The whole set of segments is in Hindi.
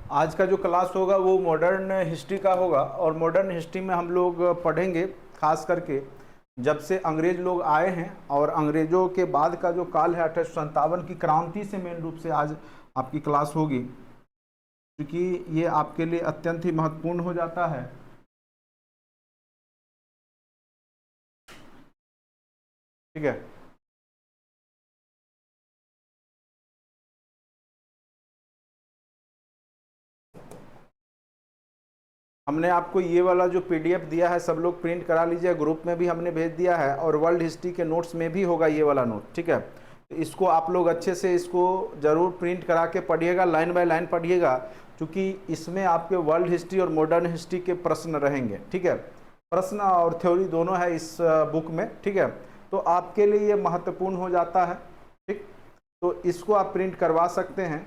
आज का जो क्लास होगा वो मॉडर्न हिस्ट्री का होगा और मॉडर्न हिस्ट्री में हम लोग पढ़ेंगे खास करके जब से अंग्रेज लोग आए हैं और अंग्रेजों के बाद का जो काल है 1857 की क्रांति से मेन रूप से आज आपकी क्लास होगी, क्योंकि ये आपके लिए अत्यंत ही महत्वपूर्ण हो जाता है। ठीक है, हमने आपको ये वाला जो पीडीएफ दिया है सब लोग प्रिंट करा लीजिए, ग्रुप में भी हमने भेज दिया है और वर्ल्ड हिस्ट्री के नोट्स में भी होगा ये वाला नोट। ठीक है, तो इसको आप लोग अच्छे से इसको ज़रूर प्रिंट करा के पढ़िएगा, लाइन बाय लाइन पढ़िएगा, क्योंकि इसमें आपके वर्ल्ड हिस्ट्री और मॉडर्न हिस्ट्री के प्रश्न रहेंगे। ठीक है, प्रश्न और थ्योरी दोनों है इस बुक में। ठीक है, तो आपके लिए ये महत्वपूर्ण हो जाता है। ठीक, तो इसको आप प्रिंट करवा सकते हैं।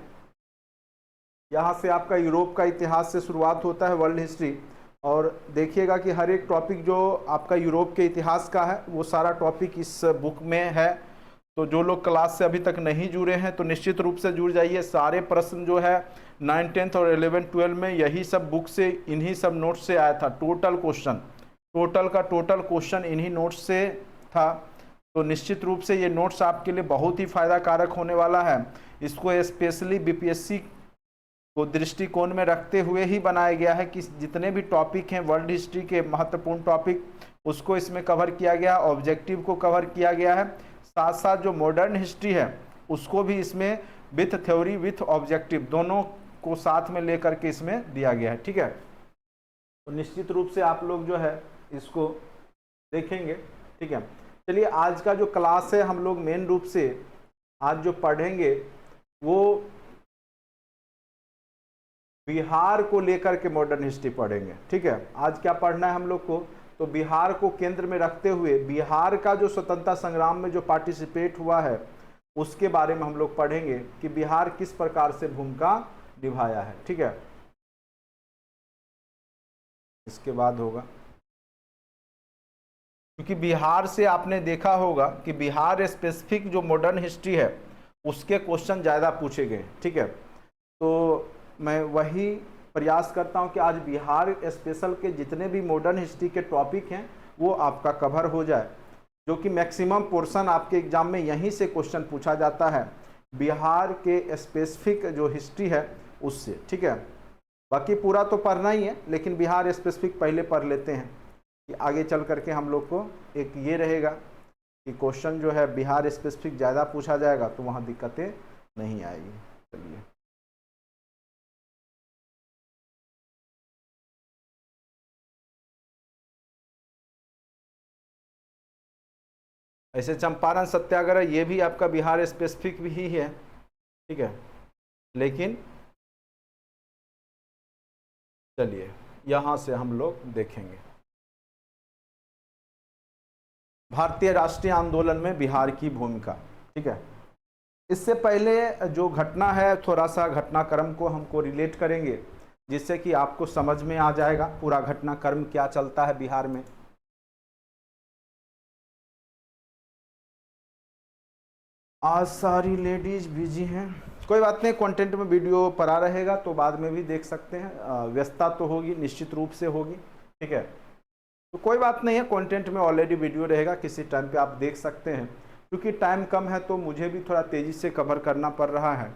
यहाँ से आपका यूरोप का इतिहास से शुरुआत होता है वर्ल्ड हिस्ट्री, और देखिएगा कि हर एक टॉपिक जो आपका यूरोप के इतिहास का है वो सारा टॉपिक इस बुक में है। तो जो लोग क्लास से अभी तक नहीं जुड़े हैं तो निश्चित रूप से जुड़ जाइए। सारे प्रश्न जो है 9, 10 और 11, 12 में यही सब बुक से, इन्हीं सब नोट से आया था। टोटल क्वेश्चन, टोटल का टोटल क्वेश्चन इन्हीं नोट्स से था। तो निश्चित रूप से ये नोट्स आपके लिए बहुत ही फायदा कारक होने वाला है। इसको स्पेशली बीपीएससी को दृष्टिकोण में रखते हुए ही बनाया गया है कि जितने भी टॉपिक हैं वर्ल्ड हिस्ट्री के महत्वपूर्ण टॉपिक, उसको इसमें कवर किया गया, ऑब्जेक्टिव को कवर किया गया है। साथ साथ जो मॉडर्न हिस्ट्री है उसको भी इसमें विथ थ्योरी विथ ऑब्जेक्टिव दोनों को साथ में लेकर के इसमें दिया गया है। ठीक है, तो निश्चित रूप से आप लोग जो है इसको देखेंगे। ठीक है, चलिए आज का जो क्लास है हम लोग मेन रूप से आज जो पढ़ेंगे वो बिहार को लेकर के मॉडर्न हिस्ट्री पढ़ेंगे। ठीक है, आज क्या पढ़ना है हम लोग को, तो बिहार को केंद्र में रखते हुए बिहार का जो स्वतंत्रता संग्राम में जो पार्टिसिपेट हुआ है उसके बारे में हम लोग पढ़ेंगे कि बिहार किस प्रकार से भूमिका निभाया है। ठीक है, इसके बाद होगा, क्योंकि बिहार से आपने देखा होगा कि बिहार स्पेसिफिक जो मॉडर्न हिस्ट्री है उसके क्वेश्चन ज़्यादा पूछे गए। ठीक है, तो मैं वही प्रयास करता हूं कि आज बिहार स्पेशल के जितने भी मॉडर्न हिस्ट्री के टॉपिक हैं वो आपका कवर हो जाए, जो कि मैक्सिमम पोर्शन आपके एग्जाम में यहीं से क्वेश्चन पूछा जाता है बिहार के स्पेसिफिक जो हिस्ट्री है उससे। ठीक है, बाकी पूरा तो पढ़ना ही है, लेकिन बिहार स्पेसिफिक पहले पढ़ लेते हैं कि आगे चल करके हम लोग को एक ये रहेगा कि क्वेश्चन जो है बिहार स्पेसिफिक ज़्यादा पूछा जाएगा तो वहाँ दिक्कतें नहीं आएगी। चलिए, ऐसे चंपारण सत्याग्रह ये भी आपका बिहार स्पेसिफिक भी ही है। ठीक है, लेकिन चलिए यहाँ से हम लोग देखेंगे भारतीय राष्ट्रीय आंदोलन में बिहार की भूमिका। ठीक है, इससे पहले जो घटना है थोड़ा सा घटनाक्रम को हमको रिलेट करेंगे जिससे कि आपको समझ में आ जाएगा पूरा घटनाक्रम क्या चलता है बिहार में। आज सारी लेडीज बिजी हैं, कोई बात नहीं, कंटेंट में वीडियो पड़ा रहेगा तो बाद में भी देख सकते हैं। व्यस्तता तो होगी, निश्चित रूप से होगी। ठीक है, तो कोई बात नहीं है, कंटेंट में ऑलरेडी वीडियो रहेगा, किसी टाइम पे आप देख सकते हैं। क्योंकि टाइम कम है तो मुझे भी थोड़ा तेज़ी से कवर करना पड़ रहा है।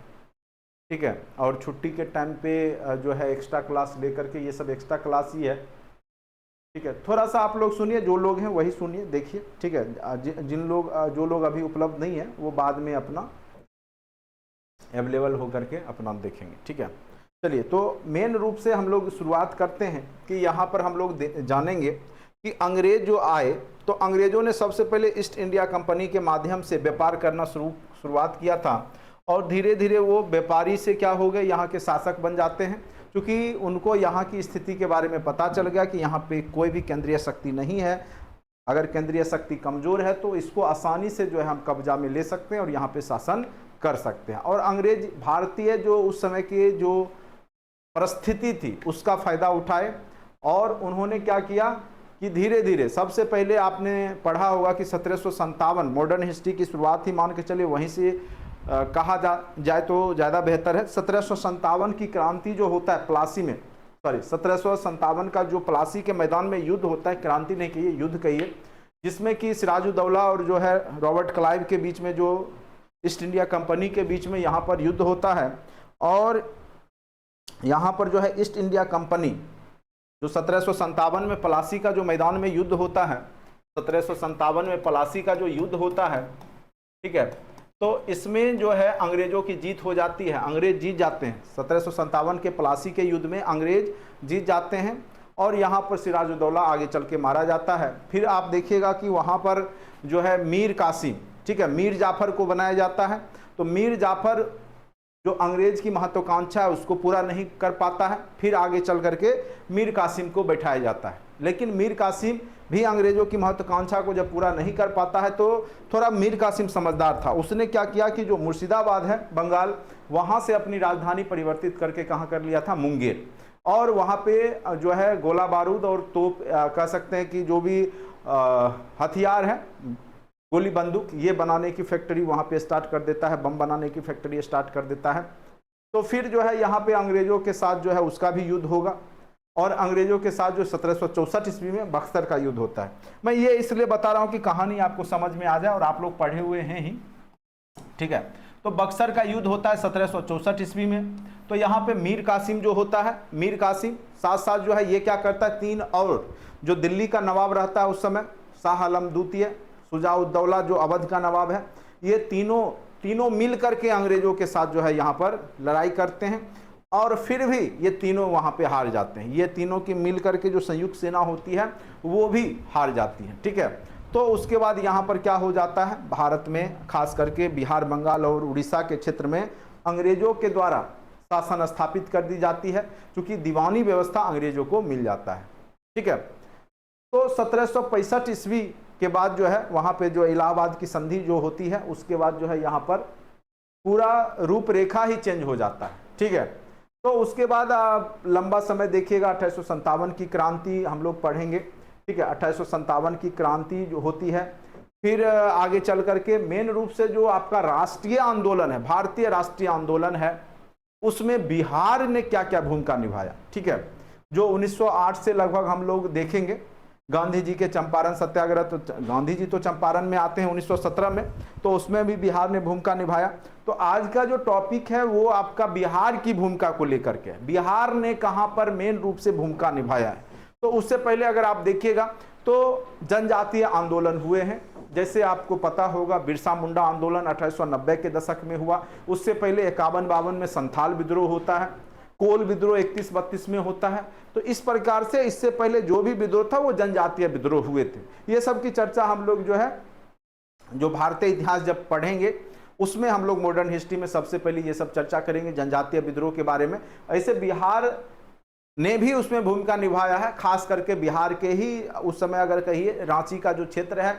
ठीक है, और छुट्टी के टाइम पे जो है एक्स्ट्रा क्लास लेकर के, ये सब एक्स्ट्रा क्लास ही है। ठीक है, थोड़ा सा आप लोग सुनिए, जो लोग हैं वही सुनिए, देखिए। ठीक है, जो लोग अभी उपलब्ध नहीं है वो बाद में अपना अवेलेबल होकर के अपना देखेंगे। ठीक है, चलिए, तो मेन रूप से हम लोग शुरुआत करते हैं कि यहाँ पर हम लोग जानेंगे कि अंग्रेज जो आए तो अंग्रेजों ने सबसे पहले ईस्ट इंडिया कंपनी के माध्यम से व्यापार करना शुरुआत किया था, और धीरे धीरे वो व्यापारी से क्या हो गए, यहाँ के शासक बन जाते हैं, क्योंकि उनको यहाँ की स्थिति के बारे में पता चल गया कि यहाँ पे कोई भी केंद्रीय शक्ति नहीं है। अगर केंद्रीय शक्ति कमज़ोर है तो इसको आसानी से जो है हम कब्जा में ले सकते हैं और यहाँ पे शासन कर सकते हैं। और अंग्रेज भारतीय जो उस समय की जो परिस्थिति थी उसका फ़ायदा उठाए, और उन्होंने क्या किया कि धीरे धीरे, सबसे पहले आपने पढ़ा होगा कि 1757 मॉडर्न हिस्ट्री की शुरुआत ही मान के चलिए वहीं से कहा जाए तो ज़्यादा बेहतर है। 1757 की क्रांति जो होता है प्लासी में, सॉरी 1757 का जो प्लासी के मैदान में युद्ध होता है, क्रांति नहीं कहिए युद्ध कहिए, जिसमें कि सिराजुद्दौला और जो है रॉबर्ट क्लाइव के बीच में, जो ईस्ट इंडिया कंपनी के बीच में यहाँ पर युद्ध होता है। और यहाँ पर जो है ईस्ट इंडिया कंपनी जो 1757 में प्लासी का जो मैदान में युद्ध होता है, 1757 में प्लासी का जो युद्ध होता है, ठीक है, तो इसमें जो है अंग्रेजों की जीत हो जाती है, अंग्रेज जीत जाते हैं। 1757 के प्लासी के युद्ध में अंग्रेज जीत जाते हैं और यहाँ पर सिराजुद्दौला आगे चल के मारा जाता है। फिर आप देखिएगा कि वहाँ पर जो है मीर कासिम, ठीक है, मीर जाफर को बनाया जाता है। तो मीर जाफर जो अंग्रेज की महत्वाकांक्षा है उसको पूरा नहीं कर पाता है, फिर आगे चल करके मीर कासिम को बैठाया जाता है। लेकिन मीर कासिम भी अंग्रेजों की महत्वाकांक्षा को जब पूरा नहीं कर पाता है तो थोड़ा मीर कासिम समझदार था, उसने क्या किया कि जो मुर्शिदाबाद है बंगाल, वहाँ से अपनी राजधानी परिवर्तित करके कहाँ कर लिया था, मुंगेर। और वहाँ पे जो है गोला बारूद और तोप कह सकते हैं कि जो भी हथियार है, गोली बंदूक, ये बनाने की फैक्ट्री वहाँ पे स्टार्ट कर देता है, बम बनाने की फैक्ट्री स्टार्ट कर देता है। तो फिर जो है यहाँ पे अंग्रेजों के साथ जो है उसका भी युद्ध होगा और अंग्रेजों के साथ जो 1764 ईस्वी में बक्सर का युद्ध होता है। मैं ये इसलिए बता रहा हूँ कि कहानी आपको समझ में आ जाए और आप लोग पढ़े हुए हैं ही, ठीक है। तो बक्सर का युद्ध होता है 1764 ईस्वी में। तो यहाँ पे मीर कासिम जो होता है, मीर कासिम साथ साथ जो है ये क्या करता है, 3 और जो दिल्ली का नवाब रहता है उस समय, शाह आलम द्वितीय, शुजाउद्दौला जो अवध का नवाब है, ये तीनों मिल करके अंग्रेजों के साथ जो है यहाँ पर लड़ाई करते हैं और फिर भी ये तीनों वहाँ पे हार जाते हैं। ये तीनों की मिल करके जो संयुक्त सेना होती है वो भी हार जाती है, ठीक है। तो उसके बाद यहाँ पर क्या हो जाता है, भारत में खास करके बिहार, बंगाल और उड़ीसा के क्षेत्र में अंग्रेजों के द्वारा शासन स्थापित कर दी जाती है, क्योंकि दीवानी व्यवस्था अंग्रेजों को मिल जाता है, ठीक है। तो 1765 ईस्वी के बाद जो है वहाँ पे जो इलाहाबाद की संधि जो होती है उसके बाद जो है यहाँ पर पूरा रूपरेखा ही चेंज हो जाता है, ठीक है। तो उसके बाद आप लंबा समय देखिएगा, 1857 की क्रांति हम लोग पढ़ेंगे, ठीक है। 1857 की क्रांति जो होती है, फिर आगे चल करके मेन रूप से जो आपका राष्ट्रीय आंदोलन है, भारतीय राष्ट्रीय आंदोलन है, उसमें बिहार ने क्या क्या भूमिका निभाया, ठीक है। जो 1908 से लगभग हम लोग देखेंगे, गांधी जी के चंपारण सत्याग्रह, तो गांधी जी तो चंपारण में आते हैं 1917 में, तो उसमें भी बिहार ने भूमिका निभाया। तो आज का जो टॉपिक है वो आपका बिहार की भूमिका को लेकर के है, बिहार ने कहां पर मेन रूप से भूमिका निभाया है। तो उससे पहले अगर आप देखिएगा तो जनजातीय आंदोलन हुए हैं, जैसे आपको पता होगा बिरसा मुंडा आंदोलन 1890 के दशक में हुआ, उससे पहले 51-52 में संथाल विद्रोह होता है, कोल विद्रोह 31-32 में होता है। तो इस प्रकार से इससे पहले जो भी विद्रोह था वो जनजातीय विद्रोह हुए थे। ये सब की चर्चा हम लोग जो है जो भारतीय इतिहास जब पढ़ेंगे उसमें हम लोग मॉडर्न हिस्ट्री में सबसे पहले ये सब चर्चा करेंगे जनजातीय विद्रोह के बारे में। ऐसे बिहार ने भी उसमें भूमिका निभाया है, खास करके बिहार के ही उस समय अगर कहिए रांची का जो क्षेत्र है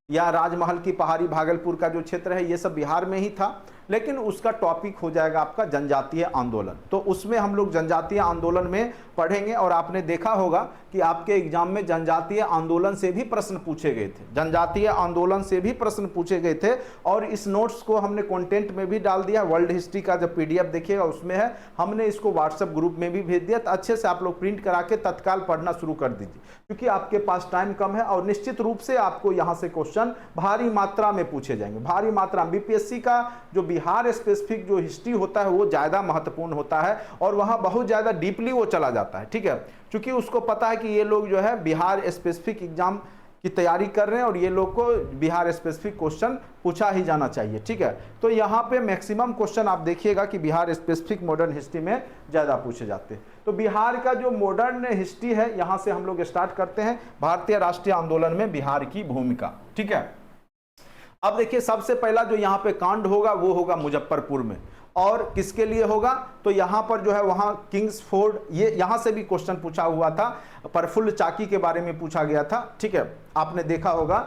या राजमहल की पहाड़ी भागलपुर का जो क्षेत्र है, ये सब बिहार में ही था। लेकिन उसका टॉपिक हो जाएगा आपका जनजातीय आंदोलन, तो उसमें हम लोग जनजातीय आंदोलन में पढ़ेंगे। और आपने देखा होगा कि आपके एग्जाम में जनजातीय आंदोलन से भी प्रश्न पूछे गए थे, जनजातीय आंदोलन से भी प्रश्न पूछे गए थे। और इस नोट्स को हमने कंटेंट में भी डाल दिया, वर्ल्ड हिस्ट्री का जब PDF देखिएगा उसमें है, हमने इसको व्हाट्सएप ग्रुप में भी भेज दिया। तो अच्छे से आप लोग प्रिंट करा के तत्काल पढ़ना शुरू कर दीजिए, क्योंकि आपके पास टाइम कम है और निश्चित रूप से आपको यहाँ से क्वेश्चन भारी मात्रा में पूछे जाएंगे, भारी मात्रा में। BPSC का जो बिहार स्पेसिफिक जो हिस्ट्री होता है वो ज़्यादा महत्वपूर्ण होता है और वहाँ बहुत ज़्यादा डीपली वो चला जाता है, ठीक है। क्योंकि उसको पता है कि ये लोग जो है बिहार स्पेसिफिक एग्जाम की तैयारी कर रहे हैं और ये लोग को बिहार स्पेसिफिक क्वेश्चन पूछा ही जाना चाहिए, ठीक है। तो यहाँ पे मैक्सिमम क्वेश्चन आप देखिएगा कि बिहार स्पेसिफिक मॉडर्न हिस्ट्री में ज़्यादा पूछे जाते हैं। तो बिहार का जो मॉडर्न हिस्ट्री है यहाँ से हम लोग स्टार्ट करते हैं, भारतीय राष्ट्रीय आंदोलन में बिहार की भूमिका, ठीक है। अब देखिए सबसे पहला जो यहाँ पे कांड होगा वो होगा मुजफ्फरपुर में, और किसके लिए होगा, तो यहाँ पर जो है वहाँ किंग्स फोर्ड, ये यहाँ से भी क्वेश्चन पूछा हुआ था, प्रफुल्ल चाकी के बारे में पूछा गया था, ठीक है, आपने देखा होगा।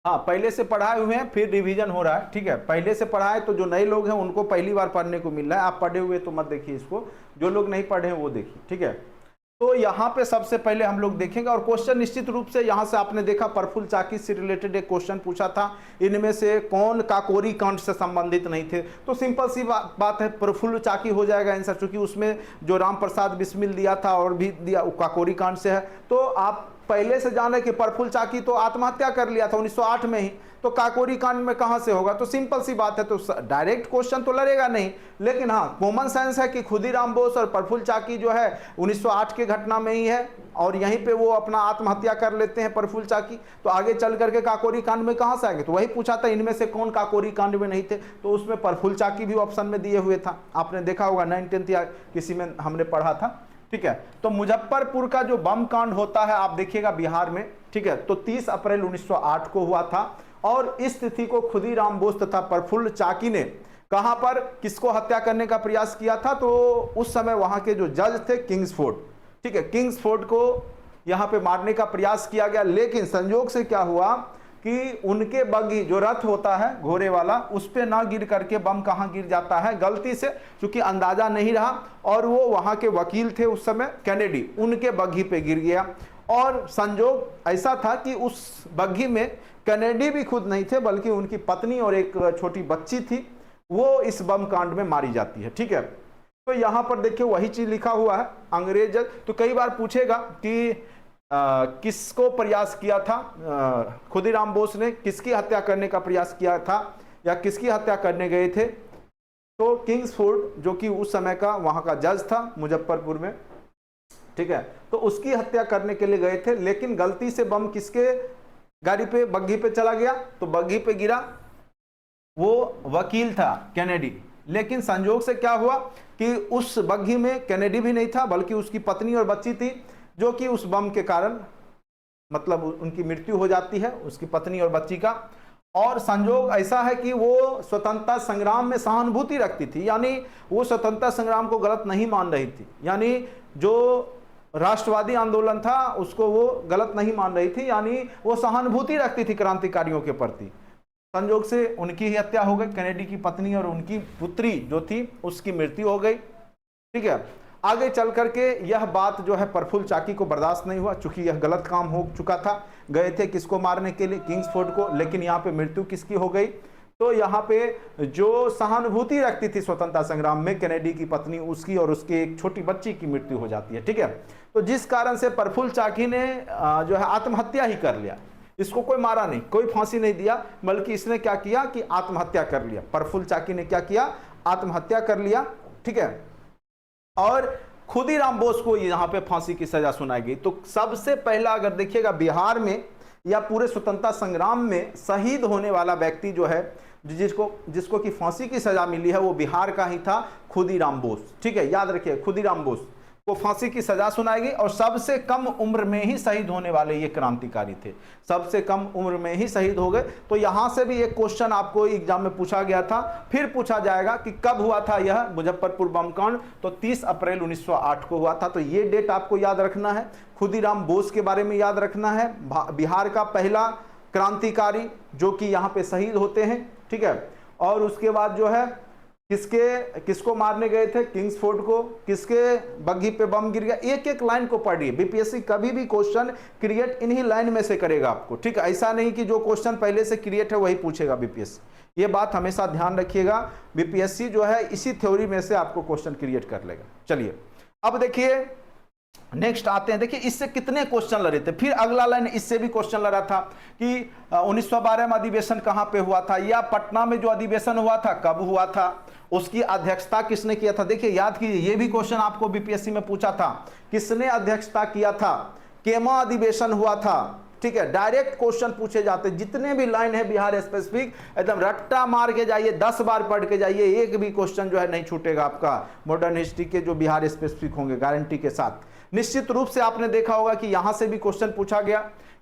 हाँ, पहले से पढ़ाए हुए हैं फिर रिवीजन हो रहा है, ठीक है। पहले से पढ़ाए तो जो नए लोग हैं उनको पहली बार पढ़ने को मिल रहा है, आप पढ़े हुए तो मत देखिए इसको, जो लोग नहीं पढ़े हैं वो देखिए, ठीक है। तो यहाँ पे सबसे पहले हम लोग देखेंगे, और क्वेश्चन निश्चित रूप से यहाँ से आपने देखा प्रफुल्ल चाकी से रिलेटेड एक क्वेश्चन पूछा था, इनमें से कौन काकोरी कांड से संबंधित नहीं थे। तो सिंपल सी बात है, प्रफुल्ल चाकी हो जाएगा आंसर, चूंकि उसमें जो राम प्रसाद बिस्मिल दिया था और भी दिया काकोरी कांड से है। तो आप पहले से जाने कि प्रफुल्ल चाकी तो आत्महत्या कर लिया था 1908 में ही, तो काकोरी कांड में कहां से होगा। तो सिंपल सी बात है, तो डायरेक्ट क्वेश्चन तो लड़ेगा नहीं, लेकिन हाँ कॉमन सेंस है कि खुदीराम बोस और प्रफुल्ल चाकी जो है 1908 के घटना में ही है, और यहीं पे वो अपना आत्महत्या कर लेते हैं प्रफुल्ल चाकी। तो आगे चल करके काकोरी कांड में कहां से आएंगे, तो वही पूछा था इनमें से कौन काकोरी कांड में नहीं थे, तो उसमें प्रफुल्ल चाकी भी ऑप्शन में दिए हुए था, आपने देखा होगा 9th 10th या किसी में हमने पढ़ा था। ठीक है, तो मुजफ्फरपुर का जो बम कांड होता है आप देखिएगा बिहार में, ठीक है, तो 30 अप्रैल 1908 को हुआ था, और इस तिथि को खुदीराम बोस तथा प्रफुल्ल चाकी ने कहां पर किसको हत्या करने का प्रयास किया था, तो उस समय वहां के जो जज थे किंग्सफोर्ड, ठीक है, किंग्सफोर्ड को यहां पे मारने का प्रयास किया गया। लेकिन संयोग से क्या हुआ कि उनके बग्घी जो रथ होता है घोड़े वाला, उस पे ना गिर करके बम कहां गिर जाता है गलती से, क्योंकि अंदाजा नहीं रहा, और वो वहां के वकील थे उस समय कैनेडी, उनके बग्घी पे गिर गया। और संयोग ऐसा था कि उस बग्घी में कैनेडी भी खुद नहीं थे, बल्कि उनकी पत्नी और एक छोटी बच्ची थी, वो इस बम कांड में मारी जाती है। ठीक है, तो यहां पर देखिए वही चीज लिखा हुआ है, अंग्रेज। तो कई बार पूछेगा कि किसको प्रयास किया था, खुदीराम बोस ने किसकी हत्या करने का प्रयास किया था, या किसकी हत्या करने गए थे, तो किंग्सफोर्ड जो कि उस समय का वहां का जज था मुजफ्फरपुर में, ठीक है, तो उसकी हत्या करने के लिए गए थे। लेकिन गलती से बम किसके गाड़ी पे, बग्घी पे चला गया, तो बग्घी पे गिरा, वो वकील था कैनेडी। लेकिन संयोग से क्या हुआ कि उस बग्घी में कैनेडी भी नहीं था, बल्कि उसकी पत्नी और बच्ची थी, जो कि उस बम के कारण मतलब उनकी मृत्यु हो जाती है, उसकी पत्नी और बच्ची का। और संयोग ऐसा है कि वो स्वतंत्रता संग्राम में सहानुभूति रखती थी, यानी वो स्वतंत्रता संग्राम को गलत नहीं मान रही थी, यानी जो राष्ट्रवादी आंदोलन था उसको वो गलत नहीं मान रही थी, यानी वो सहानुभूति रखती थी क्रांतिकारियों के प्रति। संयोग से उनकी ही हत्या हो गई, कैनेडी की पत्नी और उनकी पुत्री जो थी उसकी मृत्यु हो गई। ठीक है, आगे चल करके यह बात जो है प्रफुल्ल चाकी को बर्दाश्त नहीं हुआ, चूंकि यह गलत काम हो चुका था। गए थे किसको मारने के लिए, किंग्सफोर्ड को, लेकिन यहाँ पे मृत्यु किसकी हो गई, तो यहाँ पे जो सहानुभूति रखती थी स्वतंत्रता संग्राम में कैनेडी की पत्नी, उसकी और उसके एक छोटी बच्ची की मृत्यु हो जाती है। ठीक है, तो जिस कारण से प्रफुल्ल चाकी ने जो है आत्महत्या ही कर लिया, इसको कोई मारा नहीं, कोई फांसी नहीं दिया, बल्कि इसने क्या किया कि आत्महत्या कर लिया। प्रफुल्ल चाकी ने क्या किया, आत्महत्या कर लिया। ठीक है, और खुदीराम बोस को यहां पे फांसी की सजा सुनाई गई। तो सबसे पहला अगर देखिएगा बिहार में या पूरे स्वतंत्रता संग्राम में शहीद होने वाला व्यक्ति जो है, जिसको कि फांसी की सजा मिली है, वो बिहार का ही था, खुदीराम बोस। ठीक है, याद रखिए खुदीराम बोस को फांसी की सजा सुनाई गई, और सबसे कम उम्र में ही शहीद होने वाले ये क्रांतिकारी थे, सबसे कम उम्र में ही शहीद हो गए। तो यहां से भी एक क्वेश्चन आपको एग्जाम में पूछा गया था, फिर पूछा जाएगा कि कब हुआ था यह मुजफ्फरपुर बम कांड, तो 30 अप्रैल 1908 को हुआ था। तो ये डेट आपको याद रखना है, खुदीराम बोस के बारे में याद रखना है, बिहार का पहला क्रांतिकारी जो कि यहाँ पे शहीद होते हैं। ठीक है, और उसके बाद जो है किसको मारने गए थे, किंग्सफोर्ड को, किसके बग्घी पे बम गिर गया। एक एक लाइन को पढ़िए, बीपीएससी कभी भी क्वेश्चन क्रिएट इन्हीं लाइन में से करेगा आपको। ठीक है, ऐसा नहीं कि जो क्वेश्चन पहले से क्रिएट है वही पूछेगा बीपीएससी, ये बात हमेशा ध्यान रखिएगा। बीपीएससी जो है इसी थ्योरी में से आपको क्वेश्चन क्रिएट कर लेगा। चलिए अब देखिए नेक्स्ट आते हैं, देखिए इससे कितने क्वेश्चन लड़े थे। फिर अगला लाइन इससे भी क्वेश्चन लड़ा था कि 1912 में अधिवेशन कहां पे हुआ था, या पटना में जो अधिवेशन हुआ था कब हुआ था, उसकी अध्यक्षता किसने किया था। देखिए याद कीजिए, ये भी क्वेश्चन आपको बीपीएससी में पूछा था, किसने अध्यक्षता किया था, केमा अधिवेशन हुआ था। ठीक है, डायरेक्ट क्वेश्चन पूछे जाते, जितने भी लाइन है बिहार स्पेसिफिक एकदम रट्टा मार के जाइए, 10 बार पढ़ के जाइए, एक भी क्वेश्चन जो है नहीं छूटेगा आपका मॉडर्न हिस्ट्री के जो बिहार स्पेसिफिक होंगे, गारंटी के साथ। निश्चित रूप से आपने देखा होगा कि यहां से भी क्वेश्चन पूछा गया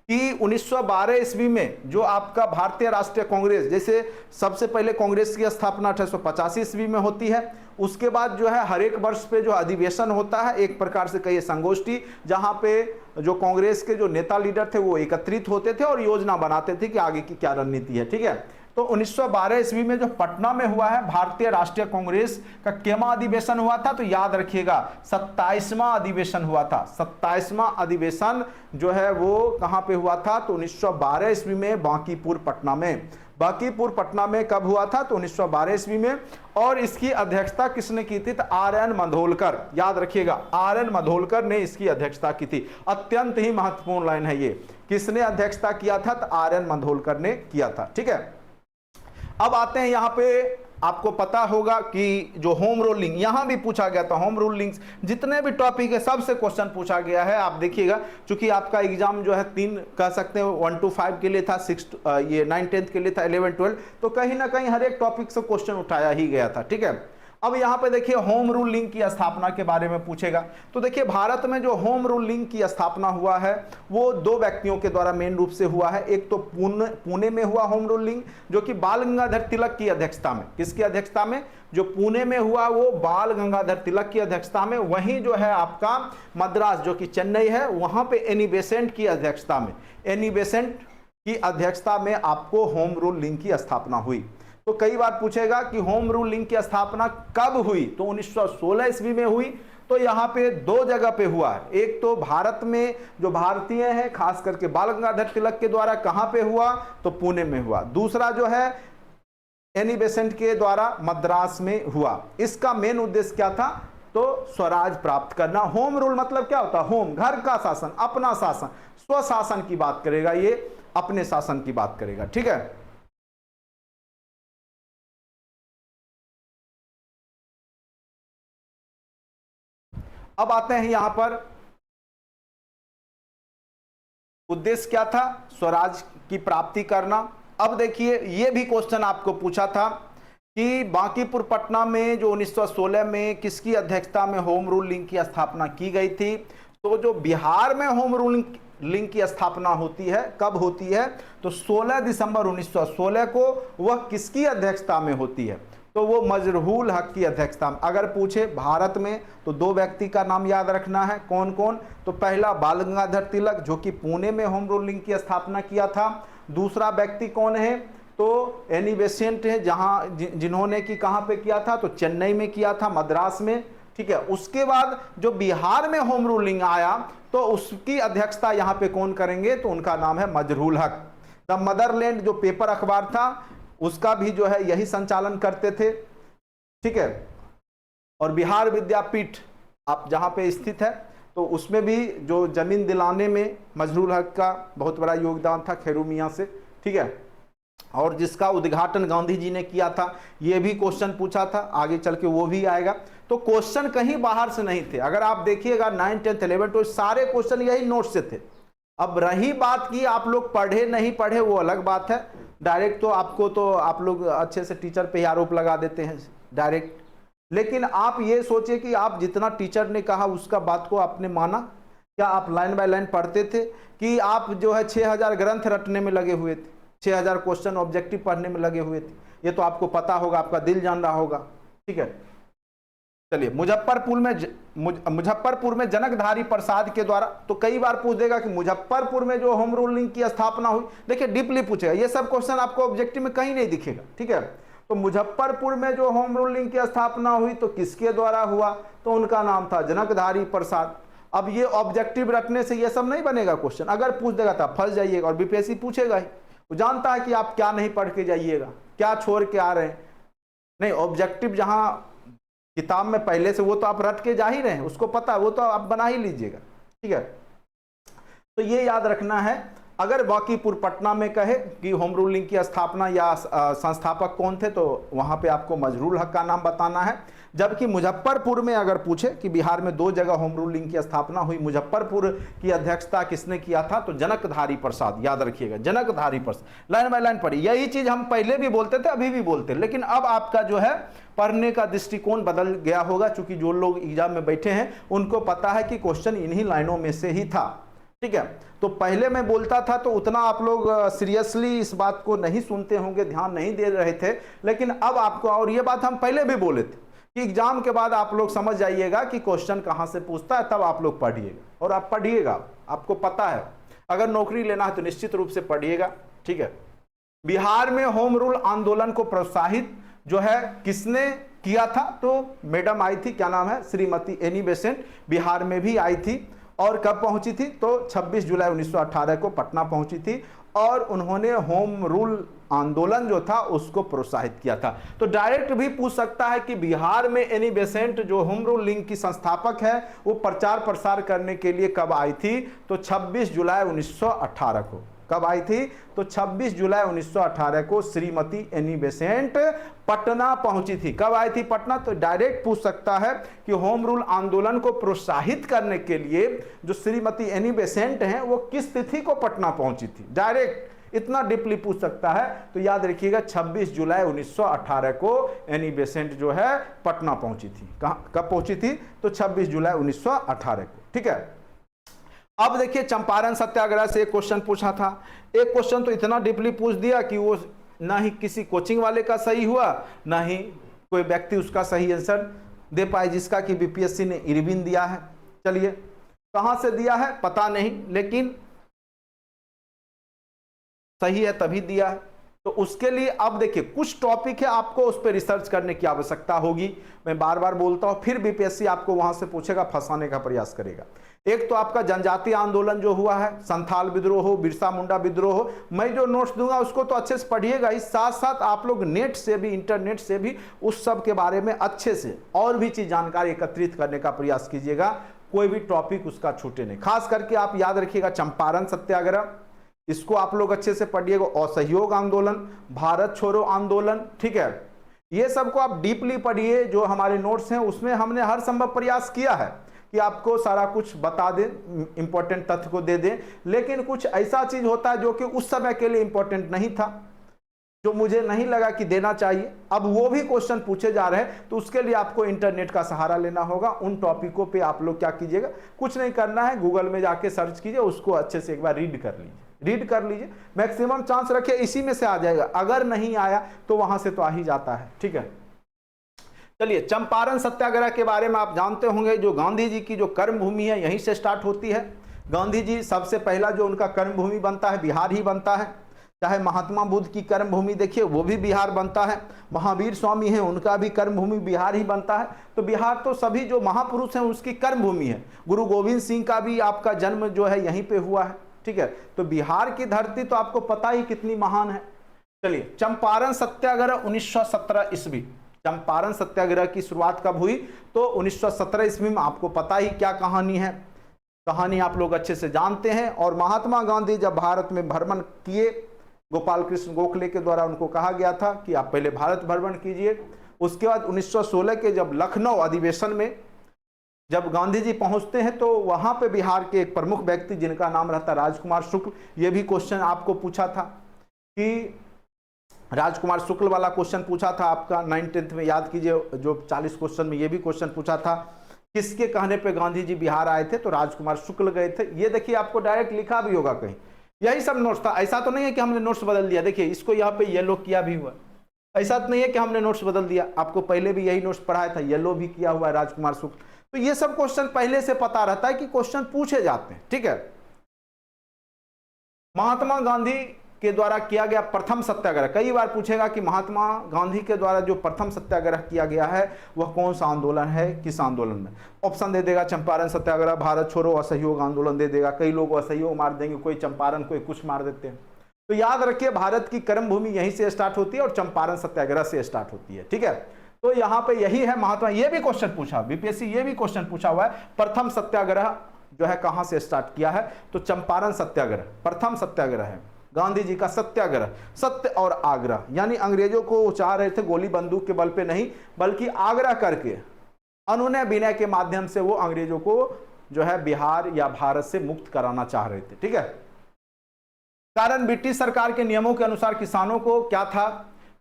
कि 1912 ईस्वी में जो आपका भारतीय राष्ट्रीय कांग्रेस, जैसे सबसे पहले कांग्रेस की स्थापना 1885 ईस्वी में होती है, उसके बाद जो है हर एक वर्ष पे जो अधिवेशन होता है, एक प्रकार से कहिए संगोष्ठी, जहां पे जो कांग्रेस के जो नेता लीडर थे वो एकत्रित होते थे और योजना बनाते थे कि आगे की क्या रणनीति है। ठीक है, तो 1912 ईस्वी में जो पटना में हुआ है भारतीय राष्ट्रीय कांग्रेस का केमा अधिवेशन हुआ था, तो याद रखिएगा 27वां अधिवेशन हुआ था। 27वां अधिवेशन जो है वो कहां पे हुआ था, तो 1912 ईस्वी में बांकीपुर पटना में। बांकीपुर पटना में कब हुआ था, तो 1912 ईस्वी में। और इसकी अध्यक्षता किसने की थी, तो आर.एन. मधोलकर। याद रखिएगा आर.एन. मधोलकर ने इसकी अध्यक्षता की थी। अत्यंत ही महत्वपूर्ण लाइन है ये, किसने अध्यक्षता किया था, तो आर.एन. मधोलकर ने किया था। ठीक है, अब आते हैं यहां पे, आपको पता होगा कि जो होम रूलिंग यहां भी पूछा गया था, होम रूलिंग जितने भी टॉपिक है सबसे क्वेश्चन पूछा गया है। आप देखिएगा क्योंकि आपका एग्जाम जो है 3 कह सकते हैं 1 to 5 के लिए था, 9 10 के लिए था, 11 12, तो कहीं ना कहीं हर एक टॉपिक से क्वेश्चन उठाया ही गया था। ठीक है, अब यहां पे देखिए होम रूल लिंक की स्थापना के बारे में पूछेगा। तो देखिए भारत में जो होम रूल लिंक की स्थापना हुआ है वो 2 व्यक्तियों के द्वारा मेन रूप से हुआ है। एक तो पुणे में हुआ होम रूल लिंक, जो कि बाल गंगाधर तिलक की अध्यक्षता में। किसकी अध्यक्षता में, जो पुणे में हुआ वो बाल गंगाधर तिलक की अध्यक्षता में। वहीं जो है आपका मद्रास जो कि चेन्नई है, वहां पे एनी बेसेंट की अध्यक्षता में, एनी बेसेंट की अध्यक्षता में आपको होम रूल लिंक की स्थापना हुई। तो कई बार पूछेगा कि होम रूल लिंक की स्थापना कब हुई, तो 1916 ईस्वी में हुई। तो यहाँ पे 2 जगह पे हुआ है, एक तो भारत में जो भारतीय हैं खास करके बाल गंगाधर तिलक के द्वारा कहां पे हुआ, तो पुणे में हुआ। दूसरा जो है एनी बेसेंट के द्वारा मद्रास में हुआ। इसका मेन उद्देश्य क्या था, तो स्वराज प्राप्त करना। होम रूल मतलब क्या होता है, होम घर का शासन, अपना शासन, स्वशासन की बात करेगा, ये अपने शासन की बात करेगा। ठीक है, अब आते हैं यहां पर उद्देश्य क्या था, स्वराज की प्राप्ति करना। अब देखिए ये भी क्वेश्चन आपको पूछा था कि बांकीपुर पटना में जो 1916 में किसकी अध्यक्षता में होम रूल लिंक की स्थापना की गई थी। तो जो बिहार में होम रूल लिंक की स्थापना होती है कब होती है, तो 16 दिसंबर 1916 को। वह किसकी अध्यक्षता में होती है, तो वो मजरूल हक की अध्यक्षता में। अगर पूछे भारत में तो 2 व्यक्ति का नाम याद रखना है, कौन कौन, तो पहला बाल गंगाधर तिलक जो कि पुणे में होम रूल लिंक की स्थापना किया था। दूसरा व्यक्ति कौन है, तो एनी बेसेंट है, जहां जिन्होंने कि कहां पे किया था, तो चेन्नई में किया था, मद्रास में। ठीक है, उसके बाद जो बिहार में होम रूलिंग आया तो उसकी अध्यक्षता यहां पे कौन करेंगे, तो उनका नाम है मजरूल हक। द मदरलैंड जो पेपर अखबार था उसका भी जो है यही संचालन करते थे। ठीक है, और बिहार विद्यापीठ आप जहां पे स्थित है तो उसमें भी जो जमीन दिलाने में मजरूल हक का बहुत बड़ा योगदान था खेरू मियां से। ठीक है, और जिसका उद्घाटन गांधी जी ने किया था, ये भी क्वेश्चन पूछा था, आगे चल के वो भी आएगा। तो क्वेश्चन कहीं बाहर से नहीं थे। अगर आप देखिएगा 9 10 11 12 सारे क्वेश्चन यही नोट से थे। अब रही बात की आप लोग पढ़े नहीं पढ़े वो अलग बात है। डायरेक्ट तो आपको तो आप लोग अच्छे से टीचर पे ही आरोप लगा देते हैं डायरेक्ट, लेकिन आप ये सोचिए कि आप जितना टीचर ने कहा उसका बात को आपने माना। क्या आप लाइन बाय लाइन पढ़ते थे कि आप जो है 6000 ग्रंथ रटने में लगे हुए थे, 6000 क्वेश्चन ऑब्जेक्टिव पढ़ने में लगे हुए थे? ये तो आपको पता होगा, आपका दिल जान रहा होगा। ठीक है, चलिए मुजफ्फरपुर में जनकधारी प्रसाद के द्वारा। तो कई बार पूछ देगा कि मुजफ्फरपुर में जो होम रूलिंग की स्थापना हुई, देखिए डीपली पूछेगा, ये सब क्वेश्चन आपको ऑब्जेक्टिव में कहीं नहीं दिखेगा। ठीक है, तो मुजफ्फरपुर में जो होम रूलिंग की स्थापना हुई तो किसके द्वारा हुआ, तो उनका नाम था जनकधारी प्रसाद। अब ये ऑब्जेक्टिव रखने से ये सब नहीं बनेगा क्वेश्चन, अगर पूछ देगा तब फंस जाइएगा, और बीपीएससी पूछेगा ही। वो जानता है कि आप क्या नहीं पढ़ के जाइएगा, क्या छोड़ के आ रहे हैं। नहीं, ऑब्जेक्टिव जहां किताब में पहले से वो तो आप रट के जा ही रहे हैं, उसको पता है, वो तो आप बना ही लीजिएगा। ठीक है, तो ये याद रखना है। अगर बांकीपुर पटना में कहे कि होम रूलिंग की स्थापना या संस्थापक कौन थे, तो वहां पे आपको मजरूल हक का नाम बताना है। जबकि मुजफ्फरपुर में अगर पूछे कि बिहार में 2 जगह होम रूलिंग की स्थापना हुई, मुजफ्फरपुर की अध्यक्षता किसने किया था, तो जनकधारी प्रसाद। याद रखिएगा जनकधारी प्रसाद, लाइन बाय लाइन पढ़िए। यही चीज हम पहले भी बोलते थे, अभी भी बोलते हैं, लेकिन अब आपका जो है पढ़ने का दृष्टिकोण बदल गया होगा, क्योंकि जो लोग एग्जाम में बैठे हैं उनको पता है कि क्वेश्चन इन्हीं लाइनों में से ही था। ठीक है, तो पहले मैं बोलता था तो उतना आप लोग सीरियसली इस बात को नहीं सुनते होंगे, ध्यान नहीं दे रहे थे, लेकिन अब आपको, और ये बात हम पहले भी बोले थे कि एग्जाम के बाद आप लोग समझ जाइएगा कि क्वेश्चन कहां से पूछता है, तब आप लोग पढ़िएगा, और आप पढ़िएगा, आपको पता है। अगर नौकरी लेना है तो निश्चित रूप से पढ़िएगा। ठीक है, बिहार में होम रूल आंदोलन को प्रोत्साहित जो है किसने किया था? तो मैडम आई थी, क्या नाम है, श्रीमती एनी बेसेंट, बिहार में भी आई थी। और कब पहुंची थी? तो 26 जुलाई 1918 को पटना पहुंची थी और उन्होंने होम रूल आंदोलन जो था उसको प्रोत्साहित किया था। तो डायरेक्ट भी पूछ सकता है कि बिहार में एनी बेसेंट जो होम रूल लीग की संस्थापक है वो प्रचार प्रसार करने के लिए कब आई थी? तो 26 जुलाई 1918 को। कब आई थी? तो 26 जुलाई 1918 को श्रीमती एनी बेसेंट पटना पहुंची थी। कब आई थी पटना? तो डायरेक्ट पूछ सकता है कि होम रूल आंदोलन को प्रोत्साहित करने के लिए जो श्रीमती एनी बेसेंट हैं वो किस तिथि को पटना पहुंची थी। डायरेक्ट इतना डीपली पूछ सकता है। तो याद रखिएगा 26 जुलाई 1918 को एनी बेसेंट जो है पटना पहुंची थी। कब पहुंची थी? तो 26 जुलाई 1918 को। ठीक है। अब देखिए चंपारण सत्याग्रह से एक क्वेश्चन पूछा था। एक क्वेश्चन तो इतना डीपली पूछ दिया कि वो ना ही किसी कोचिंग वाले का सही हुआ, ना ही कोई व्यक्ति उसका सही आंसर दे पाए, जिसका कि बीपीएससी ने इरविन दिया है। चलिए कहां से दिया है पता नहीं, लेकिन सही है तभी दिया है। तो उसके लिए अब देखिए कुछ टॉपिक है आपको उस पर रिसर्च करने की आवश्यकता होगी। मैं बार बार बोलता हूं, फिर बीपीएससी आपको वहां से पूछेगा, फंसाने का प्रयास करेगा। एक तो आपका जनजातीय आंदोलन जो हुआ है, संथाल विद्रोह हो, बिरसा मुंडा विद्रोह हो, मैं जो नोट्स दूंगा उसको तो अच्छे से पढ़िएगा ही, साथ साथ आप लोग नेट से भी, इंटरनेट से भी उस सब के बारे में अच्छे से और भी चीज जानकारी एकत्रित करने का प्रयास कीजिएगा। कोई भी टॉपिक उसका छूटे नहीं। खास करके आप याद रखिएगा चंपारण सत्याग्रह, इसको आप लोग अच्छे से पढ़िएगा। असहयोग आंदोलन, भारत छोड़ो आंदोलन, ठीक है, ये सबको आप डीपली पढ़िए। जो हमारे नोट्स हैं उसमें हमने हर संभव प्रयास किया है कि आपको सारा कुछ बता दें, इंपॉर्टेंट तथ्य को दे दें, लेकिन कुछ ऐसा चीज होता है जो कि उस समय के लिए इंपॉर्टेंट नहीं था, जो मुझे नहीं लगा कि देना चाहिए। अब वो भी क्वेश्चन पूछे जा रहे हैं, तो उसके लिए आपको इंटरनेट का सहारा लेना होगा। उन टॉपिकों पे आप लोग क्या कीजिएगा, कुछ नहीं करना है, गूगल में जाके सर्च कीजिए, उसको अच्छे से एक बार रीड कर लीजिए, रीड कर लीजिए। मैक्सिमम चांस रखिए इसी में से आ जाएगा, अगर नहीं आया तो वहां से तो आ ही जाता है। ठीक है, चलिए चंपारण सत्याग्रह के बारे में आप जानते होंगे। जो गांधी जी की जो कर्म भूमि है यहीं से स्टार्ट होती है। गांधी जी सबसे पहला जो उनका कर्म भूमि बनता है बिहार ही बनता है। चाहे महात्मा बुद्ध की कर्म भूमि देखिए वो भी बिहार बनता है, महावीर स्वामी हैं उनका भी कर्म भूमि बिहार ही बनता है। तो बिहार तो सभी जो महापुरुष हैं उसकी कर्म भूमि है। गुरु गोविंद सिंह का भी आपका जन्म जो है यहीं पे हुआ है। ठीक है, तो बिहार की धरती तो आपको पता ही कितनी महान है। चलिए चंपारण सत्याग्रह 1917 ईस्वी, चंपारण सत्याग्रह की शुरुआत कब हुई? तो 1917 ईस्वी में। आपको पता ही क्या कहानी है, कहानी आप लोग अच्छे से जानते हैं। और महात्मा गांधी जब भारत में भ्रमण किए, गोपाल कृष्ण गोखले के द्वारा उनको कहा गया था कि आप पहले भारत भ्रमण कीजिए। उसके बाद 1916 के जब लखनऊ अधिवेशन में जब गांधी जी पहुंचते हैं तो वहां पे बिहार के एक प्रमुख व्यक्ति जिनका नाम रहता राजकुमार शुक्ल, ये भी क्वेश्चन आपको पूछा था कि राजकुमार शुक्ल वाला क्वेश्चन पूछा था आपका 9th में, याद कीजिए। जो 40 क्वेश्चन में ये भी क्वेश्चन पूछा था, किसके कहने पे गांधी जी बिहार आए थे? तो राजकुमार शुक्ल गए थे। ये देखिए आपको डायरेक्ट लिखा भी होगा कहीं, यही सब नोट्स था। ऐसा तो नहीं है कि हमने नोट्स बदल दिया। देखिए इसको यहाँ पे येलो किया भी हुआ, ऐसा तो नहीं है कि हमने नोट्स बदल दिया। आपको पहले भी यही नोट्स पढ़ाया था, येलो भी किया हुआ है राजकुमार शुक्ल। तो ये सब क्वेश्चन पहले से पता रहता है कि क्वेश्चन पूछे जाते हैं। ठीक है, महात्मा गांधी के द्वारा किया गया प्रथम सत्याग्रह, कई बार पूछेगा कि महात्मा गांधी के द्वारा जो प्रथम सत्याग्रह किया गया है वह कौन सा आंदोलन है, किस आंदोलन में? ऑप्शन दे देगा चंपारण सत्याग्रह, भारत छोड़ो, असहयोग आंदोलन दे देगा। कई लोग असहयोग मार देंगे, कोई चंपारण, कोई कुछ मार देते हैं। तो याद रखिए भारत की कर्म भूमि यहीं से स्टार्ट होती है और चंपारण सत्याग्रह से स्टार्ट होती है। ठीक है, तो यहाँ पे यही है महात्मा। ये भी क्वेश्चन पूछा बीपीएससी, ये भी क्वेश्चन पूछा हुआ है, प्रथम सत्याग्रह जो है कहां से स्टार्ट किया है? तो चंपारण सत्याग्रह प्रथम सत्याग्रह है, गांधी जी का सत्याग्रह। सत्य और आग्रह, यानी अंग्रेजों को वो चाह रहे थे गोली बंदूक के बल पे नहीं, बल्कि आग्रह करके अनुनय विनय के माध्यम से वो अंग्रेजों को जो है बिहार या भारत से मुक्त कराना चाह रहे थे। ठीक है, कारण ब्रिटिश सरकार के नियमों के अनुसार किसानों को क्या था?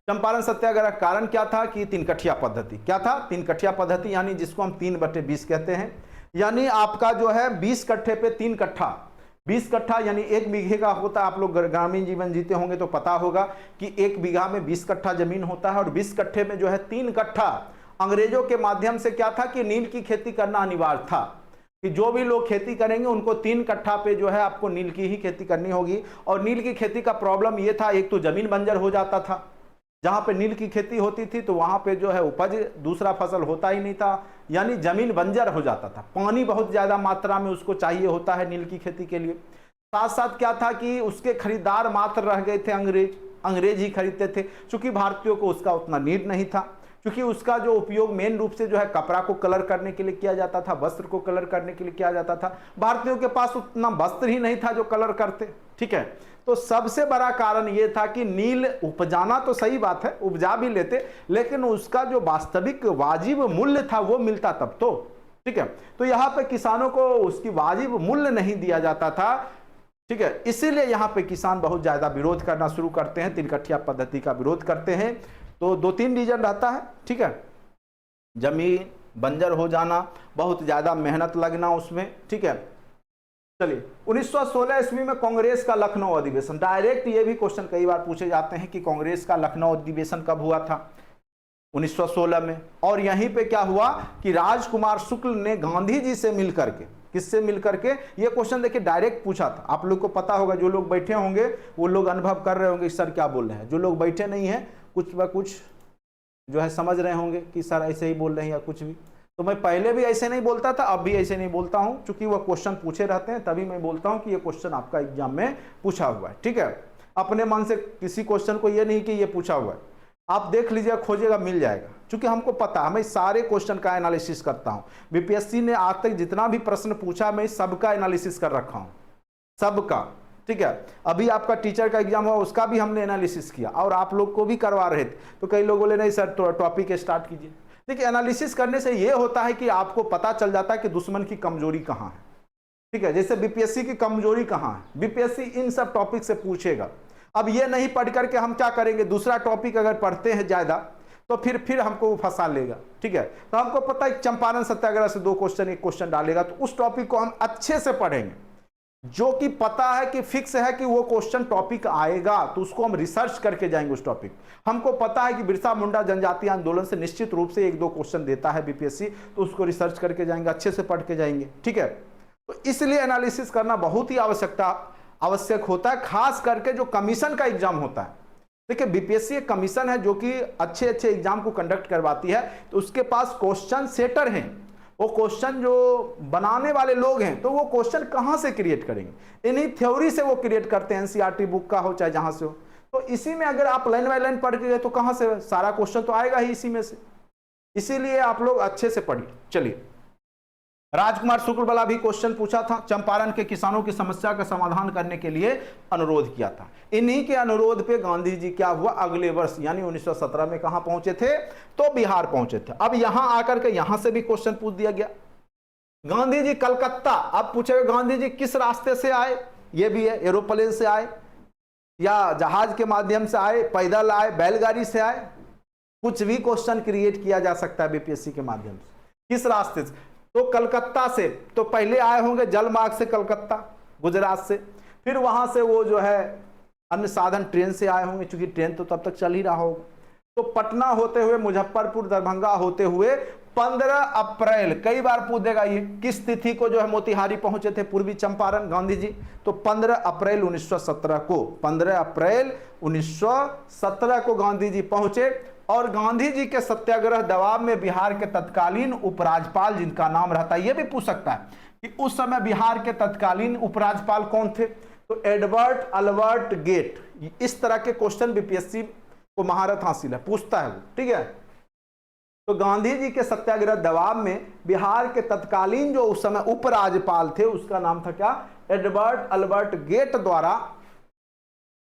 चंपारण सत्याग्रह कारण क्या था कि 3 कठिया पद्धति। क्या था? 3 कठिया पद्धति, यानी जिसको हम 3/20 कहते हैं। यानी आपका जो है 20 कट्ठे पे 3 कट्ठा, 20 कट्ठा यानी 1 बीघे का होता है। आप लोग ग्रामीण जीवन जीते होंगे तो पता होगा कि 1 बीघा में 20 कट्ठा जमीन होता है और 20 कट्ठे में जो है 3 कट्ठा अंग्रेजों के माध्यम से क्या था कि नील की खेती करना अनिवार्य था। कि जो भी लोग खेती करेंगे उनको 3 कट्ठा पे जो है आपको नील की ही खेती करनी होगी। और नील की खेती का प्रॉब्लम ये था, एक तो जमीन बंजर हो जाता था, जहां पे नील की खेती होती थी तो वहां पे जो है उपज दूसरा फसल होता ही नहीं था, यानी जमीन बंजर हो जाता था। पानी बहुत ज्यादा मात्रा में उसको चाहिए होता है नील की खेती के लिए। साथ साथ क्या था कि उसके खरीदार मात्र रह गए थे अंग्रेज ही खरीदते थे, क्योंकि भारतीयों को उसका उतना नीड नहीं था, क्योंकि उसका जो उपयोग मेन रूप से जो है कपड़ा को कलर करने के लिए किया जाता था, वस्त्र को कलर करने के लिए किया जाता था। भारतीयों के पास उतना वस्त्र ही नहीं था जो कलर करते, ठीक है। तो सबसे बड़ा कारण यह था कि नील उपजाना तो सही बात है, उपजा भी लेते, लेकिन उसका जो वास्तविक वाजिब मूल्य था वो मिलता तब तो, ठीक है। तो यहाँ पे किसानों को उसकी वाजिब मूल्य नहीं दिया जाता था, ठीक है। इसीलिए यहाँ पे किसान बहुत ज्यादा विरोध करना शुरू करते हैं, 3 कट्ठिया पद्धति का विरोध करते हैं। तो 2-3 रीजन रहता है, ठीक है। जमीन बंजर हो जाना, बहुत ज्यादा मेहनत लगना उसमें, ठीक है। चलिए 1916 ईस्वी में कांग्रेस का लखनऊ अधिवेशन, डायरेक्ट ये भी क्वेश्चन कई बार पूछे जाते हैं कि कांग्रेस का लखनऊ अधिवेशन कब हुआ था, 1916 में। और यहीं पे क्या हुआ कि राजकुमार शुक्ल ने गांधी जी से मिलकर के, किससे मिलकर के, ये क्वेश्चन देखिए डायरेक्ट पूछा था। आप लोग को पता होगा, जो लोग बैठे होंगे वो लोग अनुभव कर रहे होंगे सर क्या बोल रहे हैं, जो लोग बैठे नहीं हैं कुछ ब कुछ जो है समझ रहे होंगे कि सर ऐसे ही बोल रहे हैं या कुछ भी। तो मैं पहले भी ऐसे नहीं बोलता था, अब भी ऐसे नहीं बोलता हूं, क्योंकि वह क्वेश्चन पूछे रहते हैं तभी मैं बोलता हूं कि ये क्वेश्चन आपका एग्जाम में पूछा हुआ है, ठीक है। अपने मन से किसी क्वेश्चन को ये नहीं कि ये पूछा हुआ है, आप देख लीजिएगा, खोजिएगा, मिल जाएगा, क्योंकि हमको पता है, मैं सारे क्वेश्चन का एनालिसिस करता हूं। बीपीएससी ने आज तक जितना भी प्रश्न पूछा मैं सबका एनालिसिस कर रखा हूं, सबका, ठीक है। अभी आपका टीचर का एग्जाम हुआ, उसका भी हमने एनालिसिस किया और आप लोग को भी करवा रहे थे। तो कई लोग बोले नहीं सर तो टॉपिक स्टार्ट कीजिए। देखिए एनालिसिस करने से ये होता है कि आपको पता चल जाता है कि दुश्मन की कमजोरी कहाँ है, ठीक है। जैसे बीपीएससी की कमजोरी कहाँ है, बीपीएससी इन सब टॉपिक से पूछेगा। अब ये नहीं पढ़ करके हम क्या करेंगे, दूसरा टॉपिक अगर पढ़ते हैं ज्यादा तो फिर हमको वो फंसा लेगा, ठीक है। तो हमको पता है चंपारण सत्याग्रह से 2 क्वेश्चन 1 क्वेश्चन डालेगा, तो उस टॉपिक को हम अच्छे से पढ़ेंगे, जो कि पता है कि फिक्स है कि वो क्वेश्चन टॉपिक आएगा, तो उसको हम रिसर्च करके जाएंगे उस टॉपिक। हमको पता है कि बिरसा मुंडा जनजातीय आंदोलन से निश्चित रूप से 1-2 क्वेश्चन देता है बीपीएससी, तो उसको रिसर्च करके जाएंगे, अच्छे से पढ़ के जाएंगे, ठीक है। तो इसलिए एनालिसिस करना बहुत ही आवश्यक होता है, खास करके जो कमीशन का एग्जाम होता है। देखिए बीपीएससी एक कमीशन है जो कि अच्छे एग्जाम को कंडक्ट करवाती है, तो उसके पास क्वेश्चन सेटर हैं, वो क्वेश्चन जो बनाने वाले लोग हैं, तो वो क्वेश्चन कहां से क्रिएट करेंगे, इन्हीं थ्योरी से वो क्रिएट करते हैं, एनसीईआरटी बुक का हो चाहे जहां से हो। तो इसी में अगर आप लाइन बाय लाइन पढ़ के गए तो कहां से सारा क्वेश्चन तो आएगा ही इसी में से, इसीलिए आप लोग अच्छे से पढ़िए। चलिए राजकुमार शुक्ल वाला भी क्वेश्चन पूछा था, चंपारण के किसानों की समस्या का समाधान करने के लिए अनुरोध किया था। इन्हीं के अनुरोध पे गांधी जी क्या हुआ, अगले वर्ष यानी 1917 में कहां पहुंचे थे, तो बिहार पहुंचे थे। अब यहां आकर के यहां से भी क्वेश्चन पूछ दिया गया, गांधी जी कलकत्ता, अब पूछेगा गांधी जी किस रास्ते से आए, ये भी है, एरोप्लेन से आए या जहाज के माध्यम से आए, पैदल आए, बैलगाड़ी से आए, कुछ भी क्वेश्चन क्रिएट किया जा सकता है बीपीएससी के माध्यम से। किस रास्ते से, तो कलकत्ता से, तो पहले आए होंगे जल मार्ग से कलकत्ता गुजरात से, फिर वहां से वो जो है अन्य साधन ट्रेन से आए होंगे, क्योंकि ट्रेन तो तब तक चल ही रहा होगा। तो पटना होते हुए मुजफ्फरपुर दरभंगा होते हुए 15 अप्रैल, कई बार पूछ देगा ये, किस तिथि को जो है मोतिहारी पहुंचे थे पूर्वी चंपारण गांधी जी, तो 15 अप्रैल 1917 को, 15 अप्रैल 1917 को गांधी जी पहुंचे। और गांधी जी के सत्याग्रह दबाव में बिहार के तत्कालीन उपराज्यपाल, जिनका नाम रहता है, यह भी पूछ सकता है कि उस समय बिहार के तत्कालीन उपराज्यपाल कौन थे, तो एडवर्ड अल्बर्ट गेट। इस तरह के क्वेश्चन बीपीएससी को महारत हासिल है, पूछता है वो, ठीक है। तो गांधी जी के सत्याग्रह दबाव में बिहार के तत्कालीन जो उस समय उपराज्यपाल थे, उसका नाम था क्या, एडवर्ड अल्बर्ट गेट द्वारा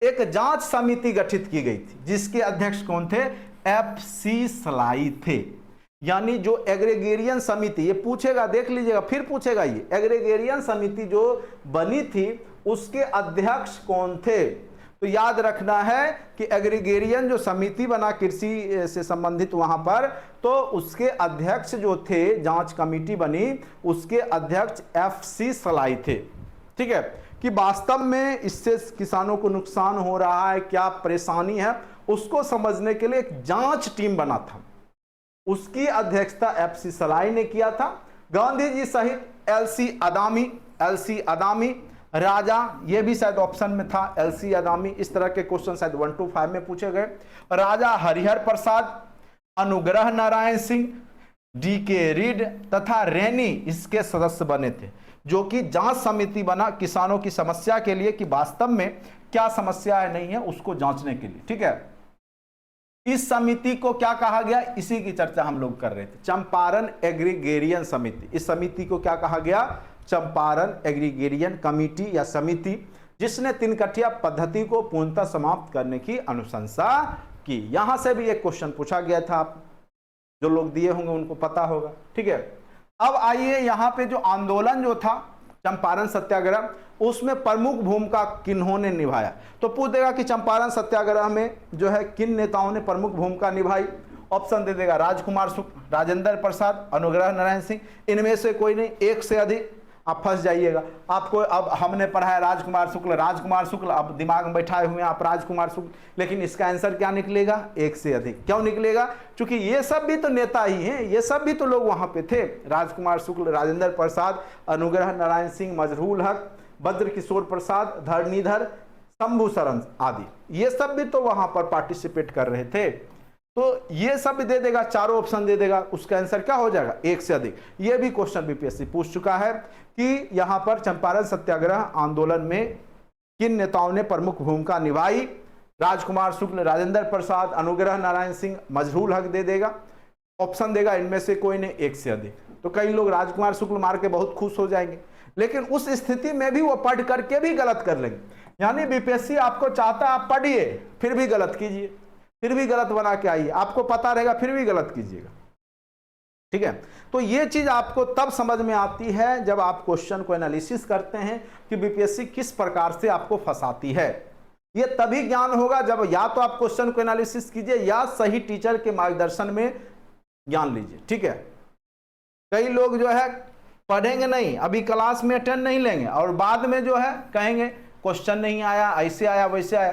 एक जांच समिति गठित की गई थी, जिसके अध्यक्ष कौन थे, FC सलाई थे। यानी जो एग्रीगेरियन समिति, ये पूछेगा, देख लीजिएगा, फिर पूछेगा, ये एग्रीगेरियन समिति जो बनी थी उसके अध्यक्ष कौन थे, तो याद रखना है कि एग्रीगेरियन जो समिति बना कृषि से संबंधित वहां पर, तो उसके अध्यक्ष जो थे, जांच कमेटी बनी, उसके अध्यक्ष FC सलाई थे, ठीक है। कि वास्तव में इससे किसानों को नुकसान हो रहा है, क्या परेशानी है, उसको समझने के लिए एक जांच टीम बना था, उसकी अध्यक्षता FC सलाई ने किया था। गांधी जी सहित एलसी अदामी, एलसी अदामी। राजा, ये भी शायद ऑप्शन में था, एलसी अदामी। इस तरह के क्वेश्चन शायद 1 to 5 में पूछे गए। राजा हरिहर प्रसाद, अनुग्रह नारायण सिंह, डीके रीड तथा रैनी इसके सदस्य बने थे, जो कि जांच समिति बना किसानों की समस्या के लिए कि वास्तव में क्या समस्या है नहीं है उसको जांचने के लिए। ठीक है, इस समिति को क्या कहा गया, इसी की चर्चा हम लोग कर रहे थे, चंपारण एग्रीगेरियन समिति। इस समिति को क्या कहा गया, चंपारण एग्रीगेरियन कमेटी या समिति, जिसने तिनकठिया पद्धति को पूर्णतः समाप्त करने की अनुशंसा की। यहां से भी एक क्वेश्चन पूछा गया था, आप जो लोग दिए होंगे उनको पता होगा। ठीक है, अब आइए यहां पे जो आंदोलन जो था चंपारण सत्याग्रह, उसमें प्रमुख भूमिका किन्होंने निभाया, तो पूछ देगा कि चंपारण सत्याग्रह में जो है किन नेताओं ने प्रमुख भूमिका निभाई। ऑप्शन दे देगा राजकुमार शुक्ल, राजेंद्र प्रसाद, अनुग्रह नारायण सिंह, इनमें से कोई नहीं, एक से अधिक। आप फंस जाइएगा। आपको अब हमने पढ़ा है राजकुमार शुक्ल, राजकुमार शुक्ल, अब दिमाग में बैठाए हुए हैं आप राजकुमार शुक्ल, लेकिन इसका आंसर क्या निकलेगा, एक से अधिक। क्यों निकलेगा, क्योंकि ये सब भी तो नेता ही हैं, ये सब भी तो लोग वहां पे थे। राजकुमार शुक्ल, राजेंद्र प्रसाद, अनुग्रह नारायण सिंह, मजरूल हक, भद्र किशोर प्रसाद, धरणीधर, शंभू शरण आदि, ये सब भी तो वहां पर पार्टिसिपेट कर रहे थे। तो ये सब दे देगा, चारों ऑप्शन दे देगा, उसका आंसर क्या हो जाएगा, एक से अधिक। ये भी क्वेश्चन बीपीएससी पूछ चुका है कि यहां पर चंपारण सत्याग्रह आंदोलन में किन नेताओं ने प्रमुख भूमिका निभाई। राजकुमार शुक्ल, राजेंद्र प्रसाद, अनुग्रह नारायण सिंह, मजरूल हक दे देगा। ऑप्शन देगा इनमें से कोई ने, एक से अधिक। तो कई लोग राजकुमार शुक्ल मार के बहुत खुश हो जाएंगे, लेकिन उस स्थिति में भी वो पढ़ करके भी गलत कर लेंगे। यानी बीपीएससी आपको चाहता है आप पढ़िए फिर भी गलत कीजिए, फिर भी गलत बना के आइए, आपको पता रहेगा फिर भी गलत कीजिएगा। ठीक है, तो ये चीज आपको तब समझ में आती है जब आप क्वेश्चन को एनालिसिस करते हैं कि बीपीएससी किस प्रकार से आपको फंसाती है। ये तभी ज्ञान होगा जब या तो आप क्वेश्चन को एनालिसिस कीजिए या सही टीचर के मार्गदर्शन में ज्ञान लीजिए। ठीक है, कई लोग जो है पढ़ेंगे नहीं, अभी क्लास में अटेंड नहीं लेंगे और बाद में जो है कहेंगे क्वेश्चन नहीं आया, ऐसे आया वैसे आया।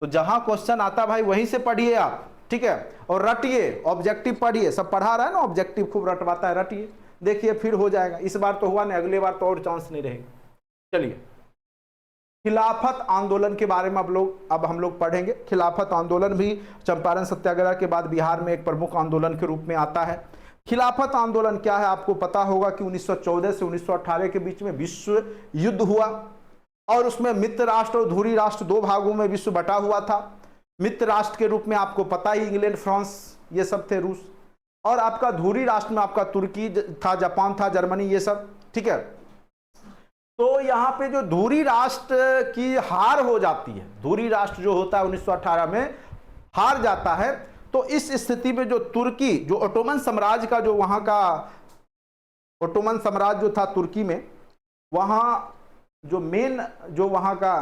तो जहां क्वेश्चन आता भाई वहीं से पढ़िए आप। ठीक है, और रटिए, ऑब्जेक्टिव पढ़िए, सब पढ़ा रहा है ना ऑब्जेक्टिव खूब रटवाता है, रटिए, देखिए फिर हो जाएगा। इस बार तो हुआ नहीं, अगले बार तो और चांस नहीं रहेगा। चलिए, खिलाफत आंदोलन के बारे में अब हम लोग पढ़ेंगे। खिलाफत आंदोलन भी चंपारण सत्याग्रह के बाद बिहार में एक प्रमुख आंदोलन के रूप में आता है। खिलाफत आंदोलन क्या है, आपको पता होगा कि 1914 से 1918 के बीच में विश्व युद्ध हुआ और उसमें मित्र राष्ट्र और धुरी राष्ट्र दो भागों में विश्व बटा हुआ था। मित्र राष्ट्र के रूप में आपको पता ही इंग्लैंड, फ्रांस ये सब थे, रूस, और आपका धुरी राष्ट्र में आपका तुर्की था, जापान था, जर्मनी, ये सब। ठीक है, तो यहाँ पे जो धुरी राष्ट्र की हार हो जाती है, धुरी राष्ट्र जो होता है 1918 में हार जाता है, तो इस स्थिति में जो तुर्की, जो ओटोमन साम्राज्य का जो वहां का ओटोमन साम्राज्य जो था तुर्की में, वहां जो मेन जो वहां का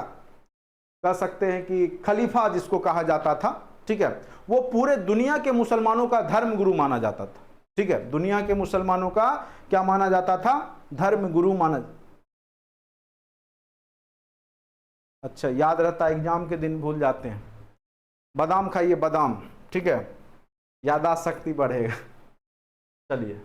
कह सकते हैं कि खलीफा जिसको कहा जाता था, ठीक है, वो पूरे दुनिया के मुसलमानों का धर्म गुरु माना जाता था। ठीक है, दुनिया के मुसलमानों का क्या माना जाता था, धर्म गुरु माना। अच्छा, याद रहता है, एग्जाम के दिन भूल जाते हैं। बादाम खाइए, बादाम, ठीक है, याददाश्त शक्ति बढ़ेगा। चलिए,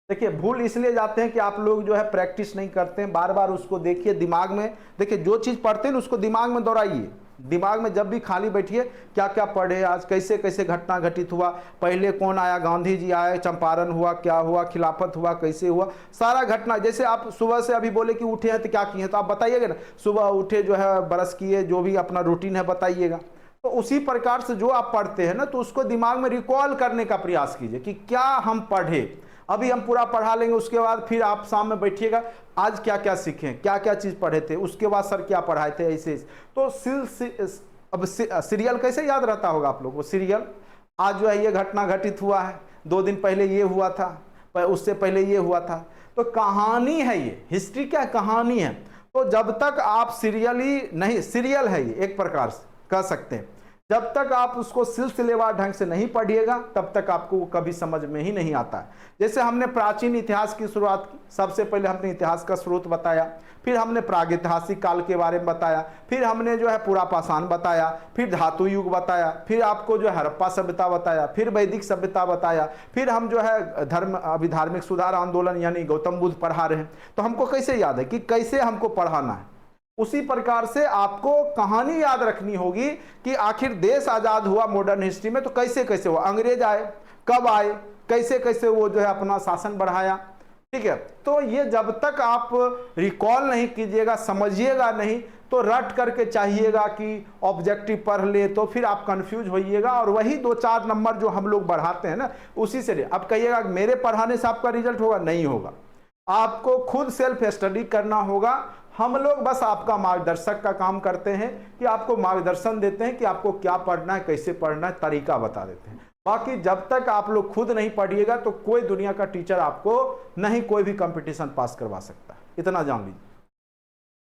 देखिए, भूल इसलिए जाते हैं कि आप लोग जो है प्रैक्टिस नहीं करते हैं, बार बार उसको देखिए दिमाग में। देखिए, जो चीज़ पढ़ते हैं उसको दिमाग में दोहराइए। दिमाग में जब भी खाली बैठिए, क्या क्या पढ़े आज, कैसे कैसे घटना घटित हुआ, पहले कौन आया, गांधी जी आए, चंपारण हुआ, क्या हुआ, खिलाफत हुआ, कैसे हुआ, सारा घटना। जैसे आप सुबह से अभी बोले कि उठे हैं तो क्या किए हैं, तो आप बताइएगा ना, सुबह उठे जो है ब्रश किए, जो भी अपना रूटीन है बताइएगा। तो उसी प्रकार से जो आप पढ़ते हैं ना, तो उसको दिमाग में रिकॉल करने का प्रयास कीजिए कि क्या हम पढ़े। अभी हम पूरा पढ़ा लेंगे, उसके बाद फिर आप शाम में बैठिएगा, आज क्या क्या सीखे, क्या क्या चीज़ पढ़े थे, उसके बाद सर क्या पढ़ाए थे, ऐसे। तो अब सीरियल कैसे याद रहता होगा आप लोग को, सीरियल, आज जो है ये घटना घटित हुआ है, 2 दिन पहले ये हुआ था, उससे पहले ये हुआ था। तो कहानी है ये, हिस्ट्री क्या कहानी है। तो जब तक आप सीरियल ही नहीं, सीरियल है ये एक प्रकार से कह सकते हैं, जब तक आप उसको सिलसिलेवार ढंग से नहीं पढ़िएगा तब तक आपको वो कभी समझ में ही नहीं आता है। जैसे हमने प्राचीन इतिहास की शुरुआत की, सबसे पहले हमने इतिहास का स्रोत बताया, फिर हमने प्रागैतिहासिक काल के बारे में बताया, फिर हमने जो है पुरापाषाण बताया, फिर धातु युग बताया, फिर आपको जो है हड़प्पा सभ्यता बताया, फिर वैदिक सभ्यता बताया, फिर हम जो है अभिधार्मिक सुधार आंदोलन यानी गौतम बुद्ध पढ़ा रहे हैं। तो हमको कैसे याद है कि कैसे हमको पढ़ाना है, उसी प्रकार से आपको कहानी याद रखनी होगी कि आखिर देश आजाद हुआ मॉडर्न हिस्ट्री में तो कैसे कैसे हुआ, अंग्रेज आए, कब आए, कैसे कैसे वो जो है अपना शासन बढ़ाया। ठीक है, तो ये जब तक आप रिकॉल नहीं कीजिएगा, समझिएगा नहीं, तो रट करके चाहिएगा कि ऑब्जेक्टिव पढ़ ले, तो फिर आप कंफ्यूज होइएगा और वही 2-4 नंबर जो हम लोग बढ़ाते हैं ना उसी से। अब कहिएगा मेरे पढ़ाने से आपका रिजल्ट होगा, नहीं होगा। आपको खुद सेल्फ स्टडी करना होगा। हम लोग बस आपका मार्गदर्शक का काम करते हैं कि आपको मार्गदर्शन देते हैं कि आपको क्या पढ़ना है, कैसे पढ़ना है, तरीका बता देते हैं। बाकी जब तक आप लोग खुद नहीं पढ़िएगा तो कोई दुनिया का टीचर आपको नहीं कोई भी कंपटीशन पास करवा सकता है, इतना जान लीजिए।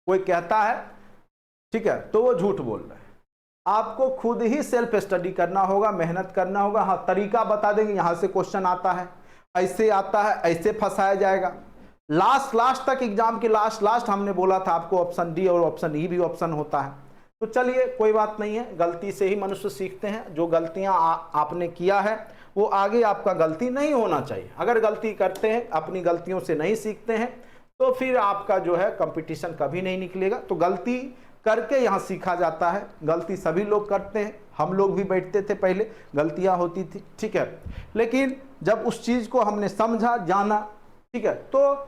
कोई कहता है ठीक है तो वो झूठ बोल रहा है। आपको खुद ही सेल्फ स्टडी करना होगा, मेहनत करना होगा। हाँ, तरीका बता देंगे, यहां से क्वेश्चन आता है, ऐसे आता है, ऐसे फंसाया जाएगा। लास्ट तक एग्जाम की लास्ट हमने बोला था आपको ऑप्शन डी और ऑप्शन ई भी ऑप्शन होता है। तो चलिए कोई बात नहीं है, गलती से ही मनुष्य सीखते हैं। जो गलतियां आपने किया है वो आगे आपका गलती नहीं होना चाहिए। अगर गलती करते हैं, अपनी गलतियों से नहीं सीखते हैं, तो फिर आपका जो है कंपटीशन कभी नहीं निकलेगा। तो गलती करके यहाँ सीखा जाता है। गलती सभी लोग करते हैं, हम लोग भी बैठते थे पहले, गलतियां होती थी, ठीक है। लेकिन जब उस चीज को हमने समझा, जाना, ठीक है, तो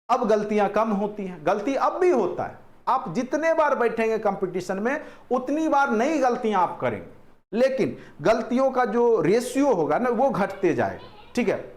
अब गलतियां कम होती हैं। गलती अब भी होता है, आप जितने बार बैठेंगे कंपटीशन में उतनी बार नई गलतियां आप करेंगे, लेकिन गलतियों का जो रेशियो होगा ना वो घटते जाएगा, ठीक है।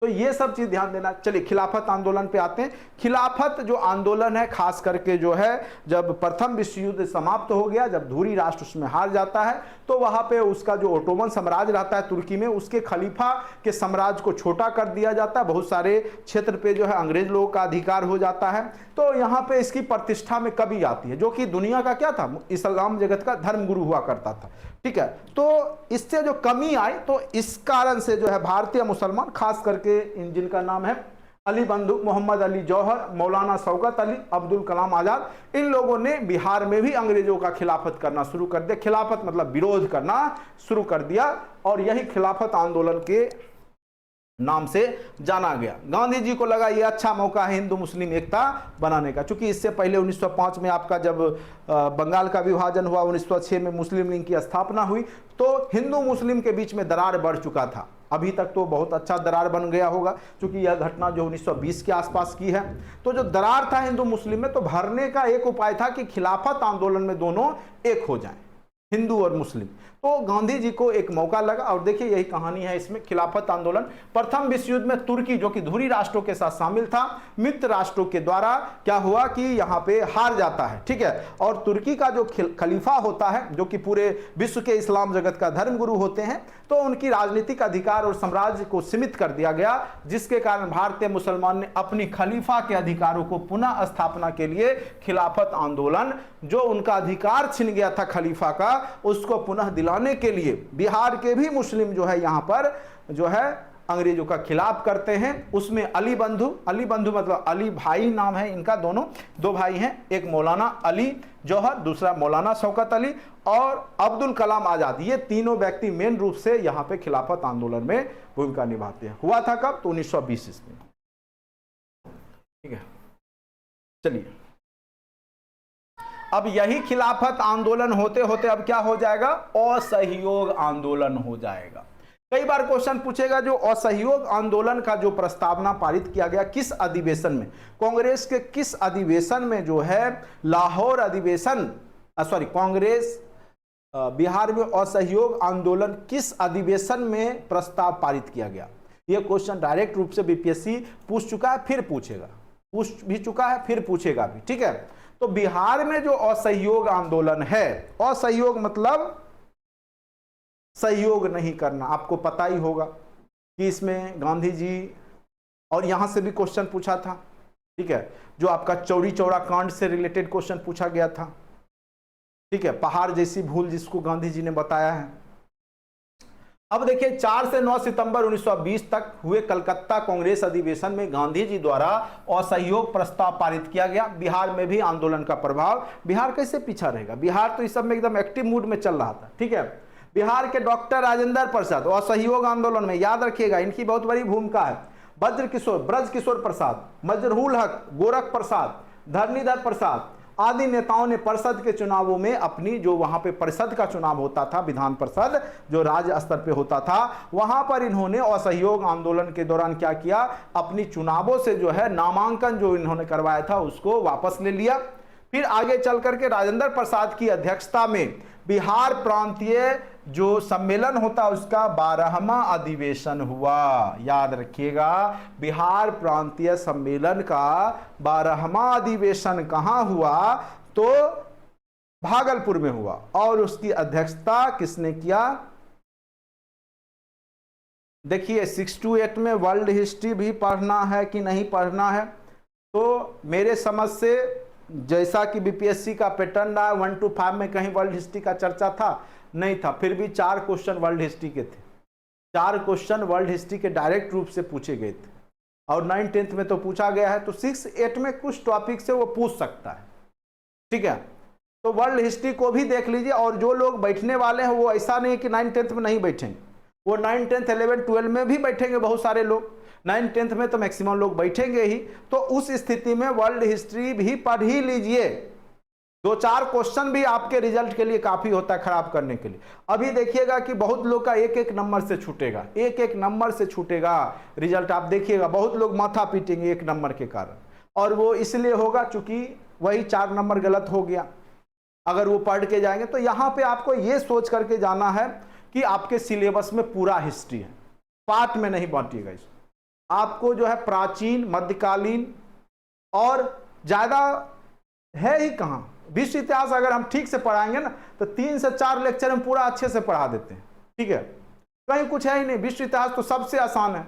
तो ये सब चीज ध्यान देना। चलिए खिलाफत आंदोलन पे आते हैं। खिलाफत जो आंदोलन है, खास करके जो है जब प्रथम विश्व युद्ध समाप्त हो गया, जब धुरी राष्ट्र उसमें हार जाता है, तो वहां पे उसका जो ओटोमन साम्राज्य रहता है तुर्की में, उसके खलीफा के साम्राज्य को छोटा कर दिया जाता है। बहुत सारे क्षेत्र पे जो है अंग्रेज लोगों का अधिकार हो जाता है। तो यहाँ पे इसकी प्रतिष्ठा में कमी आती है, जो कि दुनिया का क्या था, इस्लाम जगत का धर्म गुरु हुआ करता था, ठीक है। तो इससे जो कमी आई, तो इस कारण से जो है भारतीय मुसलमान, खास करके जिनका नाम है अली बंधु, मोहम्मद अली जौहर, मौलाना शौकत अली, अब्दुल कलाम आजाद, इन लोगों ने बिहार में भी अंग्रेजों का खिलाफत करना शुरू कर दिया। खिलाफत मतलब विरोध करना शुरू कर दिया, और यही खिलाफत आंदोलन के नाम से जाना गया। गांधी जी को लगा ये अच्छा मौका है हिंदू मुस्लिम एकता बनाने का, क्योंकि इससे पहले 1905 में आपका जब बंगाल का विभाजन हुआ, 1906 में मुस्लिम लीग की स्थापना हुई, तो हिंदू मुस्लिम के बीच में दरार बढ़ चुका था। अभी तक तो बहुत अच्छा दरार बन गया होगा, क्योंकि यह घटना जो 1920 के आसपास की है। तो जो दरार था हिंदू मुस्लिम में, तो भरने का एक उपाय था कि खिलाफत आंदोलन में दोनों एक हो जाएं, हिंदू और मुस्लिम। तो गांधी जी को एक मौका लगा, और देखिए यही कहानी है इसमें। खिलाफत आंदोलन प्रथम विश्व युद्ध में तुर्की, जो कि धुरी राष्ट्रों के साथ शामिल था, मित्र राष्ट्रों के द्वारा क्या हुआ कि यहाँ पे हार जाता है, ठीक है। और तुर्की का जो खलीफा होता है, जो कि पूरे विश्व के इस्लाम जगत का धर्म गुरु होते हैं, तो उनकी राजनीतिक अधिकार और साम्राज्य को सीमित कर दिया गया, जिसके कारण भारतीय मुसलमान ने अपनी खलीफा के अधिकारों को पुनः स्थापना के लिए खिलाफत आंदोलन, जो उनका अधिकार छिन गया था खलीफा का, उसको पुनः दिलाने के लिए बिहार के भी मुस्लिम जो है यहाँ पर जो है अंग्रेजों का खिलाफ करते हैं। उसमें अली बंधु मतलब अली भाई नाम है इनका, दोनों दो भाई हैं, एक मौलाना अली जौहर, दूसरा मौलाना शौकत अली, और अब्दुल कलाम आजाद। ये तीनों व्यक्ति मेन रूप से यहाँ पे खिलाफत आंदोलन में भूमिका निभाते हैं। हुआ था कब, तो 1920 ईस्वी में, ठीक है। चलिए, अब यही खिलाफत आंदोलन होते होते अब क्या हो जाएगा, असहयोग आंदोलन हो जाएगा। कई बार क्वेश्चन पूछेगा, जो असहयोग आंदोलन का जो प्रस्तावना पारित किया गया किस अधिवेशन में, कांग्रेस के किस अधिवेशन में जो है लाहौर अधिवेशन, कांग्रेस बिहार में असहयोग आंदोलन किस अधिवेशन में प्रस्ताव पारित किया गया। यह क्वेश्चन डायरेक्ट रूप से बीपीएससी पूछ चुका है, फिर पूछेगा, पूछ भी चुका है, फिर पूछेगा भी, ठीक है। तो बिहार में जो असहयोग आंदोलन है, असहयोग मतलब सहयोग नहीं करना, आपको पता ही होगा कि इसमें गांधी जी, और यहां से भी क्वेश्चन पूछा था, ठीक है, जो आपका चौरी चौरा कांड से रिलेटेड क्वेश्चन पूछा गया था, ठीक है, पहाड़ जैसी भूल जिसको गांधी जी ने बताया है। अब देखिए 4 से 9 सितंबर 1920 तक हुए कलकत्ता कांग्रेस अधिवेशन में गांधी जी द्वारा असहयोग प्रस्ताव पारित किया गया। बिहार में भी आंदोलन का प्रभाव, बिहार कैसे पीछा रहेगा, बिहार तो इस सब में एकदम एक्टिव मूड में चल रहा था। ठीक है, बिहार के डॉक्टर राजेंद्र प्रसाद असहयोग आंदोलन में, याद रखिएगा इनकी बहुत बड़ी भूमिका है, ब्रज किशोर प्रसाद, मजरूल हक, गोरख प्रसाद, धरणीधर प्रसाद आदि नेताओं ने परिषद के चुनावों में अपनी, जो वहां पे परिषद का चुनाव होता था, विधान परिषद जो राज्य स्तर पे होता था, वहां पर इन्होंने असहयोग आंदोलन के दौरान क्या किया, अपनी चुनावों से जो है नामांकन जो इन्होंने करवाया था उसको वापस ले लिया। फिर आगे चल करके राजेंद्र प्रसाद की अध्यक्षता में बिहार प्रांतीय जो सम्मेलन होता है उसका 12वां अधिवेशन हुआ। याद रखिएगा, बिहार प्रांतीय सम्मेलन का 12वां अधिवेशन कहां हुआ, तो भागलपुर में हुआ। और उसकी अध्यक्षता किसने किया, देखिए 6 to 8 में वर्ल्ड हिस्ट्री भी पढ़ना है कि नहीं पढ़ना है, तो मेरे समझ से जैसा कि बीपीएससी का पैटर्न रहा 1 to 5 में कहीं वर्ल्ड हिस्ट्री का चर्चा था नहीं था, फिर भी 4 क्वेश्चन वर्ल्ड हिस्ट्री के थे, 4 क्वेश्चन वर्ल्ड हिस्ट्री के डायरेक्ट रूप से पूछे गए थे, और 9th-10th में तो पूछा गया है, तो 6-8 में कुछ टॉपिक से वो पूछ सकता है। ठीक है, तो वर्ल्ड हिस्ट्री को भी देख लीजिए, और जो लोग बैठने वाले हैं वो ऐसा नहीं कि 9th-10th में नहीं बैठेंगे, वो 9th, 10th, 11th, 12 में भी बैठेंगे, बहुत सारे लोग 9th, 10th में तो मैक्सिमम लोग बैठेंगे ही। तो उस स्थिति में वर्ल्ड हिस्ट्री भी पढ़ ही लीजिए, 2-4 क्वेश्चन भी आपके रिजल्ट के लिए काफी होता है खराब करने के लिए। अभी देखिएगा कि बहुत लोग का 1-1 नंबर से छूटेगा, 1-1 नंबर से छूटेगा रिजल्ट, आप देखिएगा बहुत लोग माथा पीटेंगे 1 नंबर के कारण, और वो इसलिए होगा चूंकि वही 4 नंबर गलत हो गया। अगर वो पढ़ के जाएंगे तो यहाँ पे आपको ये सोच करके जाना है कि आपके सिलेबस में पूरा हिस्ट्री है, पार्ट में नहीं बांटिएगा इसको। आपको जो है प्राचीन, मध्यकालीन और ज्यादा है ही कहाँ, विश्व इतिहास अगर हम ठीक से पढ़ाएंगे ना तो 3 से 4 लेक्चर में पूरा अच्छे से पढ़ा देते हैं। ठीक है, कहीं कुछ है ही नहीं, विश्व इतिहास तो सबसे आसान है,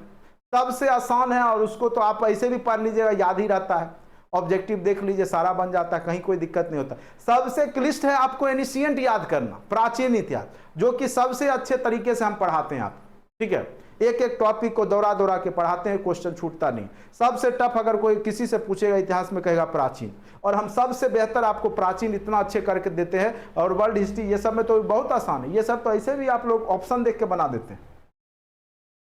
सबसे आसान है, और उसको तो आप ऐसे भी पढ़ लीजिएगा, याद ही रहता है, ऑब्जेक्टिव देख लीजिए सारा बन जाता है, कहीं कोई दिक्कत नहीं होता। सबसे क्लिष्ट है आपको एनिशिएंट याद करना, प्राचीन इतिहास, जो कि सबसे अच्छे तरीके से हम पढ़ाते हैं आप। ठीक है, 1-1 टॉपिक को दौरा दौरा के पढ़ाते हैं, क्वेश्चन छूटता नहीं। सबसे टफ अगर कोई किसी से पूछेगा इतिहास में कहेगा प्राचीन, और हम सबसे बेहतर आपको प्राचीन इतना अच्छे करके देते हैं, और वर्ल्ड हिस्ट्री ये सब में तो बहुत आसान है, ये सब तो ऐसे भी आप लोग ऑप्शन देख के बना देते हैं।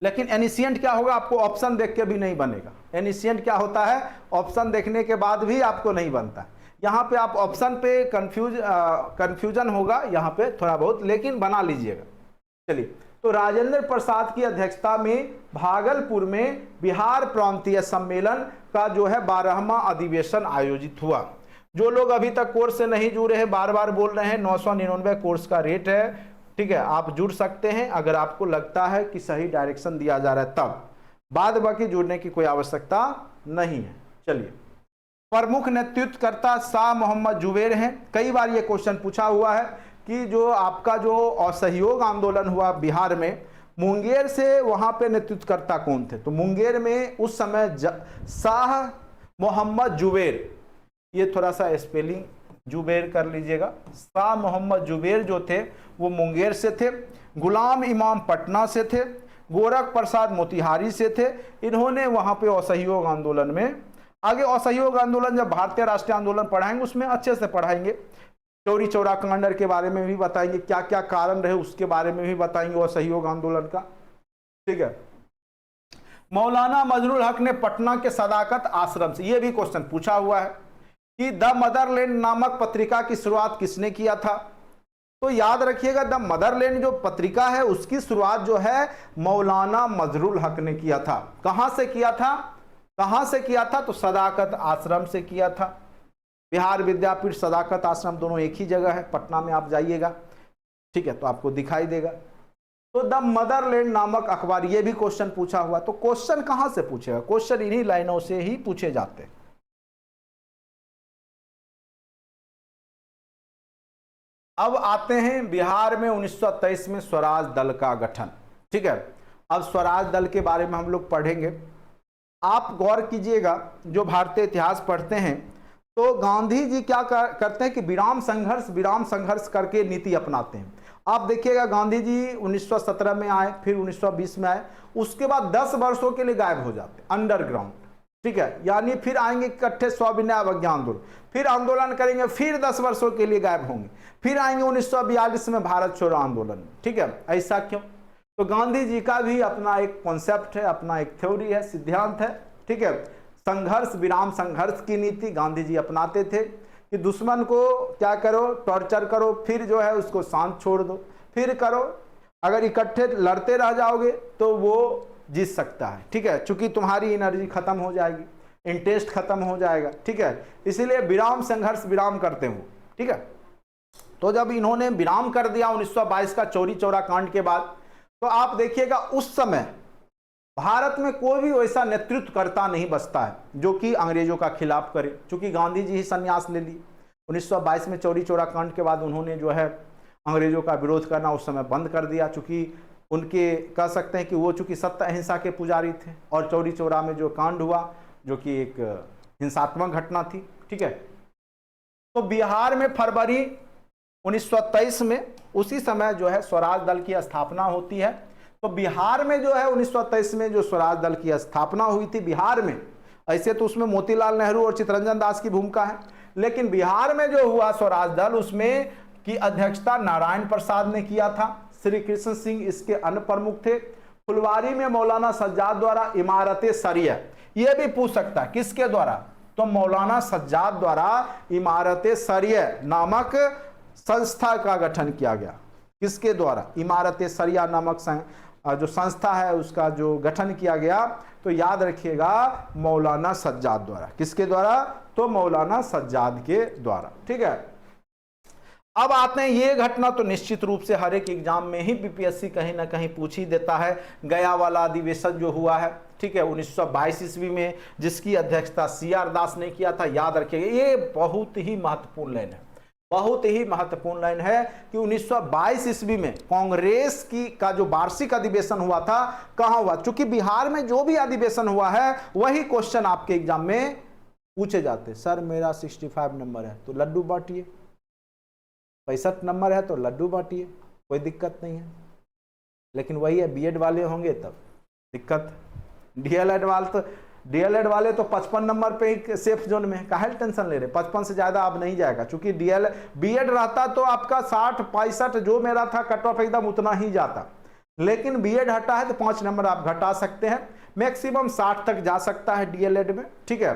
लेकिन एनिशिएंट क्या होगा, आपको ऑप्शन देख के भी नहीं बनेगा। एनिशिएंट क्या होता है, ऑप्शन देखने के बाद भी आपको नहीं बनता। यहाँ पे आप ऑप्शन पे कंफ्यूजन होगा यहाँ पे थोड़ा बहुत, लेकिन बना लीजिएगा। चलिए, तो राजेंद्र प्रसाद की अध्यक्षता में भागलपुर में बिहार प्रांतीय सम्मेलन का जो है 12वां अधिवेशन आयोजित हुआ। जो लोग अभी तक कोर्स से नहीं जुड़े हैं, बार बार बोल रहे हैं, 999 कोर्स का रेट है। ठीक है, आप जुड़ सकते हैं अगर आपको लगता है कि सही डायरेक्शन दिया जा रहा है, तब बाद बाकी जुड़ने की कोई आवश्यकता नहीं है। चलिए, प्रमुख नेतृत्वकर्ता शाह मोहम्मद जुबैर हैं। कई बार ये क्वेश्चन पूछा हुआ है कि जो आपका जो असहयोग आंदोलन हुआ बिहार में, मुंगेर से वहां पे नेतृत्वकर्ता कौन थे, तो मुंगेर में उस समय शाह मोहम्मद जुबैर, ये थोड़ा सा स्पेलिंग जुबैर कर लीजिएगा, शाह मोहम्मद जुबैर जो थे वो मुंगेर से थे, गुलाम इमाम पटना से थे, गोरख प्रसाद मोतिहारी से थे। इन्होंने वहां पे असहयोग आंदोलन में, आगे असहयोग आंदोलन जब भारतीय राष्ट्रीय आंदोलन पढ़ाएंगे उसमें अच्छे से पढ़ाएंगे, चौरी चौरा कांड के बारे में भी बताएंगे, क्या क्या कारण रहे उसके बारे में भी बताएंगे असहयोग आंदोलन का। ठीक है, मौलाना मजरूल हक ने पटना के सदाकत आश्रम से, यह भी क्वेश्चन पूछा हुआ है कि द मदरलैंड नामक पत्रिका की शुरुआत किसने किया था, तो याद रखिएगा द मदरलैंड जो पत्रिका है उसकी शुरुआत जो है मौलाना मजरूल हक ने किया था। कहां से किया था, कहां से किया था, तो सदाकत आश्रम से किया था। बिहार विद्यापीठ सदाकत आश्रम दोनों एक ही जगह है, पटना में आप जाइएगा, ठीक है, तो आपको दिखाई देगा। तो द मदरलैंड नामक अखबार, ये भी क्वेश्चन पूछा हुआ, तो क्वेश्चन कहां से पूछेगा, क्वेश्चन इन्हीं लाइनों से ही पूछे जाते हैं। अब आते हैं बिहार में 1923 में स्वराज दल का गठन। ठीक है, अब स्वराज दल के बारे में हम लोग पढ़ेंगे। आप गौर कीजिएगा, जो भारतीय इतिहास पढ़ते हैं तो गांधी जी क्या करते हैं कि विराम संघर्ष करके नीति अपनाते हैं। आप देखिएगा गांधी जी 1917 में आए, फिर 1920 में आए, उसके बाद 10 वर्षों के लिए गायब हो जाते अंडरग्राउंड, ठीक है, यानी फिर आएंगे इकट्ठे स्वाभिनय अवज्ञा आंदोलन, फिर आंदोलन करेंगे, फिर 10 वर्षों के लिए गायब होंगे, फिर आएंगे 1942 में भारत छोड़ो आंदोलन, ठीक है। ऐसा क्यों? तो गांधी जी का भी अपना एक कॉन्सेप्ट है, अपना एक थ्योरी है, सिद्धांत है, ठीक है। संघर्ष विराम संघर्ष की नीति गांधी जी अपनाते थे कि दुश्मन को क्या करो, टॉर्चर करो, फिर जो है उसको शांत छोड़ दो, फिर करो, अगर इकट्ठे लड़ते रह जाओगे तो वो जीत सकता है, ठीक है, चूंकि तुम्हारी एनर्जी खत्म हो जाएगी, इंटरेस्ट खत्म हो जाएगा, ठीक है, इसीलिए विराम संघर्ष विराम करते हो, ठीक है। तो जब इन्होंने विराम कर दिया 1922 का चौरी चौरा कांड के बाद, तो आप देखिएगा उस समय भारत में कोई भी वैसा नेतृत्वकर्ता नहीं बचता है जो कि अंग्रेजों का खिलाफ करे, क्योंकि गांधी जी ही संन्यास ले लिए 1922 में चौरी चौरा कांड के बाद। उन्होंने जो है अंग्रेजों का विरोध करना उस समय बंद कर दिया, चूंकि उनके कह सकते हैं कि वो चूंकि सत्य अहिंसा के पुजारी थे, और चौरी चौरा में जो कांड हुआ जो कि एक हिंसात्मक घटना थी, ठीक है। तो बिहार में फरवरी 1923 में उसी समय जो है स्वराज दल की स्थापना होती है। तो बिहार में जो है 1923 में जो स्वराज दल की स्थापना हुई थी बिहार में, ऐसे तो उसमें मोतीलाल नेहरू और चित्तरंजन दास की भूमिका है, लेकिन बिहार में जो हुआ स्वराज दल, उसमें की अध्यक्षता नारायण प्रसाद ने किया था, श्री कृष्ण सिंह इसके अन्य प्रमुख थे। फुलवारी में मौलाना सज्जाद द्वारा इमारत सरिया, यह भी पूछ सकता है किसके द्वारा, तो मौलाना सज्जाद द्वारा इमारत सरिया नामक संस्था का गठन किया गया। किसके द्वारा? इमारत सरिया नामक जो संस्था है उसका जो गठन किया गया, तो याद रखिएगा मौलाना सज्जाद द्वारा। किसके द्वारा? तो मौलाना सज्जाद के द्वारा, ठीक है। अब आते हैं, ये घटना तो निश्चित रूप से हर एक एग्जाम में ही बीपीएससी कहीं ना कहीं पूछ ही देता है। गया वाला अधिवेशन जो हुआ है, ठीक है, 1922 ईस्वी में, जिसकी अध्यक्षता CR दास ने किया था। याद रखिएगा ये बहुत ही महत्वपूर्ण लाइन है, बहुत ही महत्वपूर्ण लाइन है कि 1922 ईस्वी में कांग्रेस का जो वार्षिक अधिवेशन हुआ था कहां हुआ, चूंकि बिहार में जो भी अधिवेशन हुआ है वही क्वेश्चन आपके एग्जाम में पूछे जाते। सर मेरा 65 नंबर है तो लड्डू बांटिए, 65 नंबर है तो लड्डू बांटिए, कोई दिक्कत नहीं है। लेकिन वही है, बीएड वाले होंगे तब दिक्कत, डीएलएड वाले तो 55 नंबर पे ही सेफ जोन में, काहे टेंशन ले रहे, 55 से ज्यादा अब नहीं जाएगा, क्योंकि बीएड रहता तो आपका 60 65 जो मेरा था कट ऑफ एकदम उतना ही जाता, लेकिन बीएड हटा है तो 5 नंबर आप घटा सकते हैं, मैक्सिमम 60 तक जा सकता है डीएलएड में, ठीक है।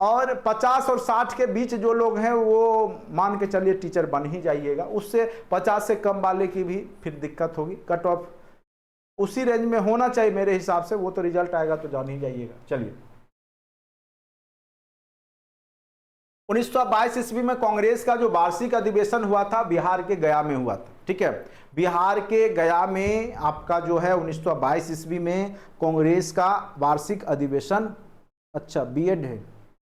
और 50 और 60 के बीच जो लोग हैं वो मान के चलिए टीचर बन ही जाइएगा, उससे 50 से कम वाले की भी फिर दिक्कत होगी। कट ऑफ उसी रेंज में होना चाहिए मेरे हिसाब से, वो तो रिजल्ट आएगा तो जान ही जाइएगा। चलिए, 1922 ईस्वी में कांग्रेस का जो वार्षिक अधिवेशन हुआ था बिहार के गया में हुआ था, ठीक है। बिहार के गया में आपका जो है 1922 ईस्वी में कांग्रेस का वार्षिक अधिवेशन, अच्छा बीएड है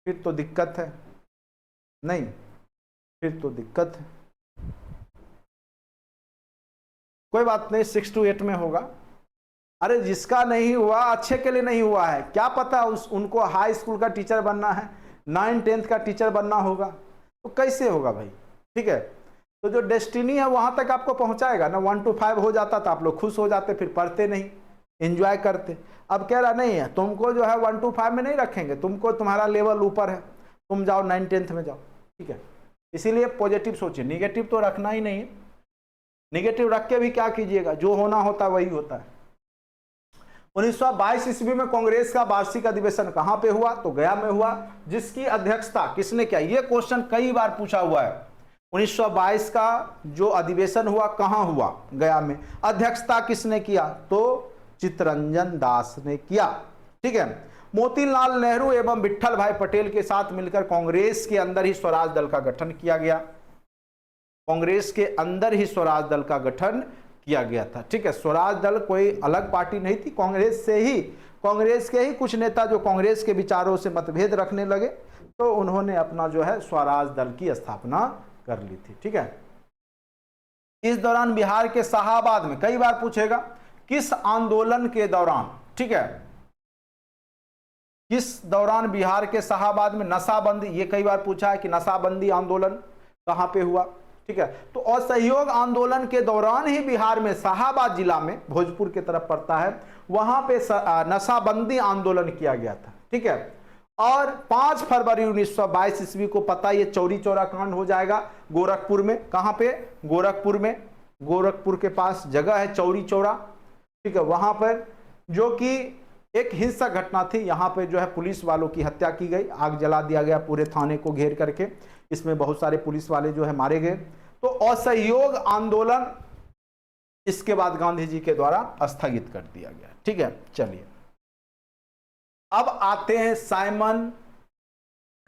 फिर तो दिक्कत है, नहीं फिर तो दिक्कत है, कोई बात नहीं, 6 to 8 में होगा। अरे जिसका नहीं हुआ अच्छे के लिए नहीं हुआ है, क्या पता उनको हाई स्कूल का टीचर बनना है, 9 10th का टीचर बनना होगा, तो कैसे होगा भाई, ठीक है। तो जो डेस्टिनी है वहां तक आपको पहुंचाएगा ना। 1 to 5 हो जाता तो आप लोग खुश हो जाते, फिर पढ़ते नहीं, एंजॉय करते। अब कह रहा नहीं है, तुमको जो है 1 to 5 में नहीं रखेंगे, तुमको तुम्हारा लेवल ऊपर है, तुम जाओ 9 10th में जाओ, ठीक है। इसीलिए पॉजिटिव सोचिए, निगेटिव तो रखना ही नहीं है। निगेटिव रख के भी क्या कीजिएगा, जो होना होता है वही होता है। 1922 ईस्वी में कांग्रेस का वार्षिक अधिवेशन कहां पे हुआ, तो गया में हुआ, जिसकी अध्यक्षता किसने किया, ये क्वेश्चन कई बार पूछा हुआ है। 1922 का जो अधिवेशन हुआ कहां हुआ, गया में, अध्यक्षता किसने किया, तो चित्तरंजन दास ने किया, ठीक है। मोतीलाल नेहरू एवं विट्ठल भाई पटेल के साथ मिलकर कांग्रेस के अंदर ही स्वराज दल का गठन किया गया, कांग्रेस के अंदर ही स्वराज दल का गठन किया गया था, ठीक है। स्वराज दल कोई अलग पार्टी नहीं थी, कांग्रेस के ही कुछ नेता जो कांग्रेस के विचारों से मतभेद रखने लगे, तो उन्होंने अपना जो है स्वराज दल की स्थापना कर ली थी, ठीक है। इस दौरान बिहार के शाहाबाद में, कई बार पूछेगा, किस आंदोलन के दौरान, ठीक है, किस दौरान बिहार के शाहाबाद में नशाबंदी, ये कई बार पूछा है कि नशाबंदी आंदोलन कहां पे हुआ, ठीक है। तो असहयोग आंदोलन के दौरान ही बिहार में शाहाबाद जिला में, भोजपुर की तरफ पड़ता है, वहां पे नशाबंदी आंदोलन किया गया था, ठीक है। और 5 फरवरी 1922 ईस्वी को पता ये चौरी चौरा कांड हो जाएगा गोरखपुर में। कहां पे? गोरखपुर में, गोरखपुर के पास जगह है चौरी चौरा, ठीक है। वहां पर जो कि एक हिंसक घटना थी, यहां पे जो है पुलिस वालों की हत्या की गई, आग जला दिया गया पूरे थाने को घेर करके, इसमें बहुत सारे पुलिस वाले जो है मारे गए। तो असहयोग आंदोलन इसके बाद गांधी जी के द्वारा स्थगित कर दिया गया, ठीक है। चलिए अब आते हैं साइमन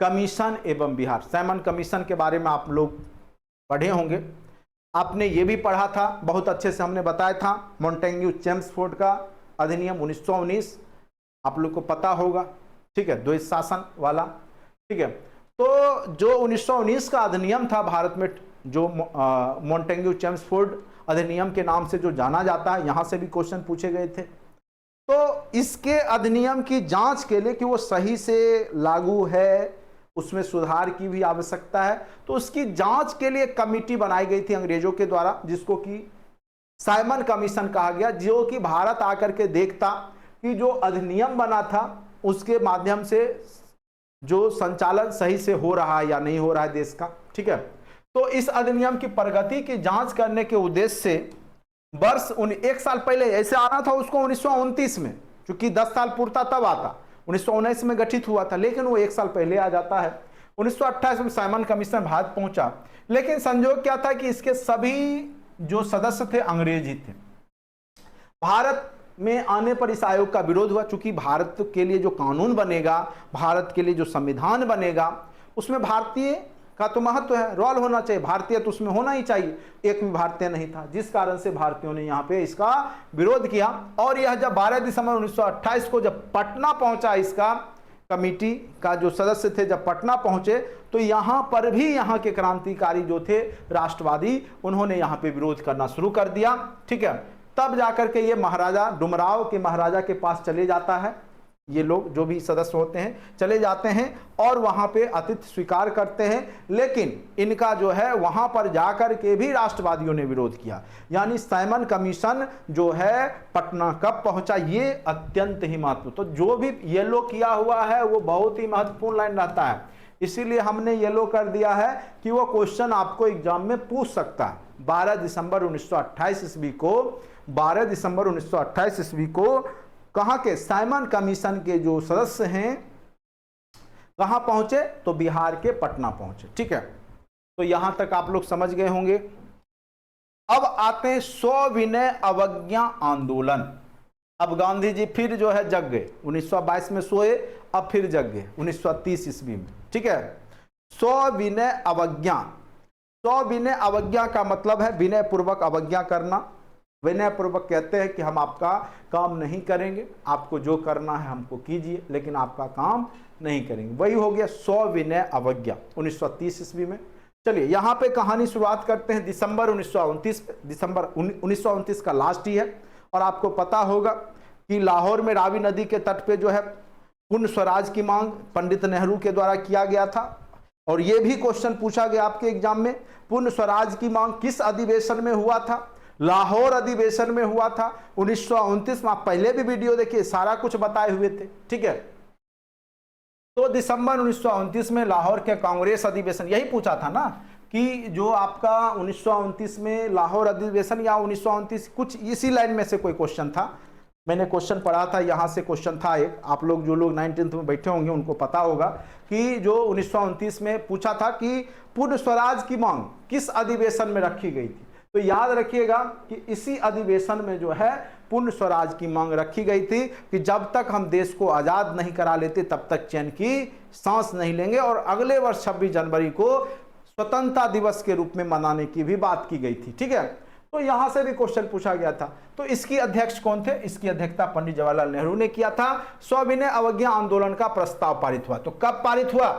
कमीशन एवं बिहार। साइमन कमीशन के बारे में आप लोग पढ़े होंगे, आपने ये भी पढ़ा था, बहुत अच्छे से हमने बताया था। मॉन्टेग्यू चेम्सफोर्ड का अधिनियम 1919 आप लोग को पता होगा, ठीक है, द्वैध शासन वाला, ठीक है। तो जो 1919 का अधिनियम था भारत में, जो मॉन्टेग्यू चेम्सफोर्ड अधिनियम के नाम से जो जाना जाता है, यहां से भी क्वेश्चन पूछे गए थे। तो इसके अधिनियम की जांच के लिए कि वो सही से लागू है, उसमें सुधार की भी आवश्यकता है, तो उसकी जांच के लिए कमेटी बनाई गई थी अंग्रेजों के द्वारा, जिसको कि साइमन कमीशन कहा गया, जो कि भारत आकर के देखता कि जो अधिनियम बना था उसके माध्यम से जो संचालन सही से हो रहा है या नहीं हो रहा है देश का, ठीक है। तो इस अधिनियम की प्रगति की जांच करने के उद्देश्य से वर्ष 1 साल पहले ऐसे आना था उसको 1929 में, क्योंकि 10 साल पूर्ता तब आता, 1919 में गठित हुआ था, लेकिन वो 1 साल पहले आ जाता है। 1928 में साइमन कमीशन भारत पहुंचा, लेकिन संयोग क्या था कि इसके सभी जो सदस्य थे अंग्रेज ही थे। भारत में आने पर इस आयोग का विरोध हुआ, चूंकि भारत के लिए जो कानून बनेगा, भारत के लिए जो संविधान बनेगा, उसमें भारतीय का तो महत्व है, रोल होना चाहिए, भारतीय तो उसमें होना ही चाहिए। एक भी भारतीय नहीं था, जिस कारण से भारतीयों ने यहाँ पे इसका विरोध किया। और यह जब 12 दिसंबर 1928 को जब पटना पहुंचा, इसका कमेटी का जो सदस्य थे जब पटना पहुंचे, तो यहाँ पर भी यहाँ के क्रांतिकारी जो थे राष्ट्रवादी, उन्होंने यहाँ पे विरोध करना शुरू कर दिया, ठीक है। तब जाकर के ये महाराजा डुमराव के महाराजा के पास चले जाता है, ये लोग जो भी सदस्य होते हैं चले जाते हैं और वहां पे आतिथ्य स्वीकार करते हैं, लेकिन इनका जो है वहां पर जाकर के भी राष्ट्रवादियों ने विरोध किया। यानी साइमन कमीशन जो है पटना कब पहुंचा, ये अत्यंत ही महत्व, तो जो भी येलो किया हुआ है वो बहुत ही महत्वपूर्ण लाइन रहता है, इसीलिए हमने येलो कर दिया है कि वो क्वेश्चन आपको एग्जाम में पूछ सकता है। 12 दिसंबर 1928 ईस्वी को, 12 दिसंबर 1928 ईस्वी को कहां के साइमन कमीशन के जो सदस्य हैं कहां पहुंचे, तो बिहार के पटना पहुंचे, ठीक है। तो यहां तक आप लोग समझ गए होंगे। अब आते हैं सविनय अवज्ञा आंदोलन। अब गांधी जी फिर जो है जग गए, 1922 में सोए, अब फिर जग गए 1930 ईस्वी में, ठीक है। सविनय अवज्ञा, सविनय अवज्ञा का मतलब है विनय पूर्वक अवज्ञा करना। विनय पूर्वक कहते हैं कि हम आपका काम नहीं करेंगे, आपको जो करना है हमको कीजिए, लेकिन आपका काम नहीं करेंगे, वही हो गया सविनय अवज्ञा 1930 ईस्वी में। चलिए यहाँ पे कहानी शुरुआत करते हैं दिसंबर 1929 पे। दिसंबर 1929 का लास्ट ही है, और आपको पता होगा कि लाहौर में रावी नदी के तट पे जो है पूर्ण स्वराज की मांग पंडित नेहरू के द्वारा किया गया था। और ये भी क्वेश्चन पूछा गया आपके एग्जाम में, पूर्ण स्वराज की मांग किस अधिवेशन में हुआ था? लाहौर अधिवेशन में हुआ था 1929 में। आप पहले भी वीडियो देखिए, सारा कुछ बताए हुए थे, ठीक है। तो दिसंबर 1929 में लाहौर के कांग्रेस अधिवेशन, यही पूछा था ना कि जो आपका 1929 में लाहौर अधिवेशन या 1929 कुछ इसी लाइन में से कोई क्वेश्चन था, मैंने क्वेश्चन पढ़ा था, यहाँ से क्वेश्चन था एक, आप लोग जो लोग 19th में बैठे होंगे उनको पता होगा कि जो 1929 में पूछा था कि पूर्ण स्वराज की मांग किस अधिवेशन में रखी गई थी। तो याद रखिएगा कि इसी अधिवेशन में जो है पूर्ण स्वराज की मांग रखी गई थी कि जब तक हम देश को आजाद नहीं करा लेते तब तक चैन की सांस नहीं लेंगे, और अगले वर्ष 26 जनवरी को स्वतंत्रता दिवस के रूप में मनाने की भी बात की गई थी, ठीक है। तो यहां से भी क्वेश्चन पूछा गया था। तो इसकी अध्यक्ष कौन थे? इसकी अध्यक्षता पंडित जवाहरलाल नेहरू ने किया था। सविनय अवज्ञा आंदोलन का प्रस्ताव पारित हुआ, तो कब पारित हुआ?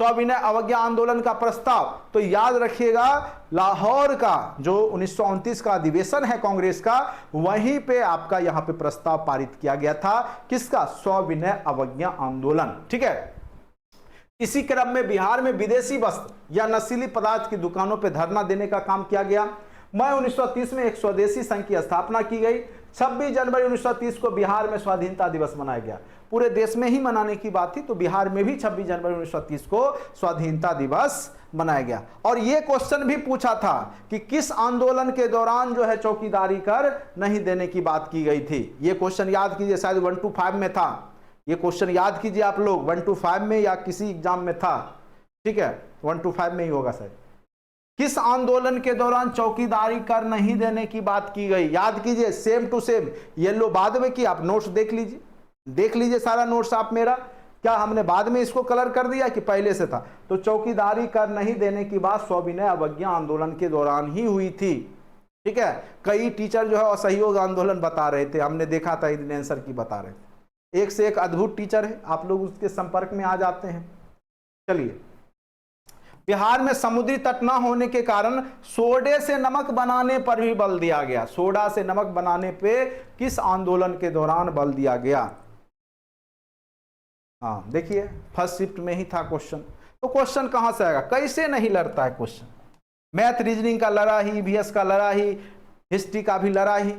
सविनय अवज्ञा आंदोलन का प्रस्ताव, तो याद रखिएगा लाहौर का जो 1929 का अधिवेशन है कांग्रेस का, वहीं पे आपका यहां पे प्रस्ताव पारित किया गया था। किसका? सविनय अवज्ञा आंदोलन। ठीक है। इसी क्रम में बिहार में विदेशी वस्त्र या नशीली पदार्थ की दुकानों पर धरना देने का काम किया गया। मई 1930 में एक स्वदेशी संघ की स्थापना की गई। 26 जनवरी 1930 को बिहार में स्वाधीनता दिवस मनाया गया। पूरे देश में ही मनाने की बात थी, तो बिहार में भी 26 जनवरी 1930 को स्वाधीनता दिवस मनाया गया। और यह क्वेश्चन भी पूछा था कि किस आंदोलन के दौरान जो है चौकीदारी कर नहीं देने की बात की गई थी। यह क्वेश्चन याद कीजिए, शायद 1 to 5 में था। यह क्वेश्चन याद कीजिए आप लोग, 1 to 5 में या किसी एग्जाम में था। ठीक है, 1 to 5 में ही होगा शायद। किस आंदोलन के दौरान चौकीदारी कर नहीं देने की बात की गई? याद कीजिए, सेम टू सेम। येलो बाद में की, आप नोट्स देख लीजिए, देख लीजिए सारा नोट्स आप मेरा। क्या हमने बाद में इसको कलर कर दिया कि पहले से था? तो चौकीदारी कर नहीं देने की बात सविनय अवज्ञा आंदोलन के दौरान ही हुई थी। ठीक है। कई टीचर जो है असहयोग आंदोलन बता रहे थे, हमने देखा था इंडियन आंसर की बता रहे थे। एक से एक अद्भुत टीचर है, आप लोग उसके संपर्क में आ जाते हैं। चलिए, बिहार में समुद्री तट न होने के कारण सोडे से नमक बनाने पर भी बल दिया गया। सोडा से नमक बनाने पे किस आंदोलन के दौरान बल दिया गया? हाँ देखिए, फर्स्ट शिफ्ट में ही था क्वेश्चन। तो क्वेश्चन कहां से आएगा? कैसे नहीं लड़ता है क्वेश्चन? मैथ रीजनिंग का लड़ा ही, ईवीएस का लड़ा ही, हिस्ट्री का भी लड़ा ही।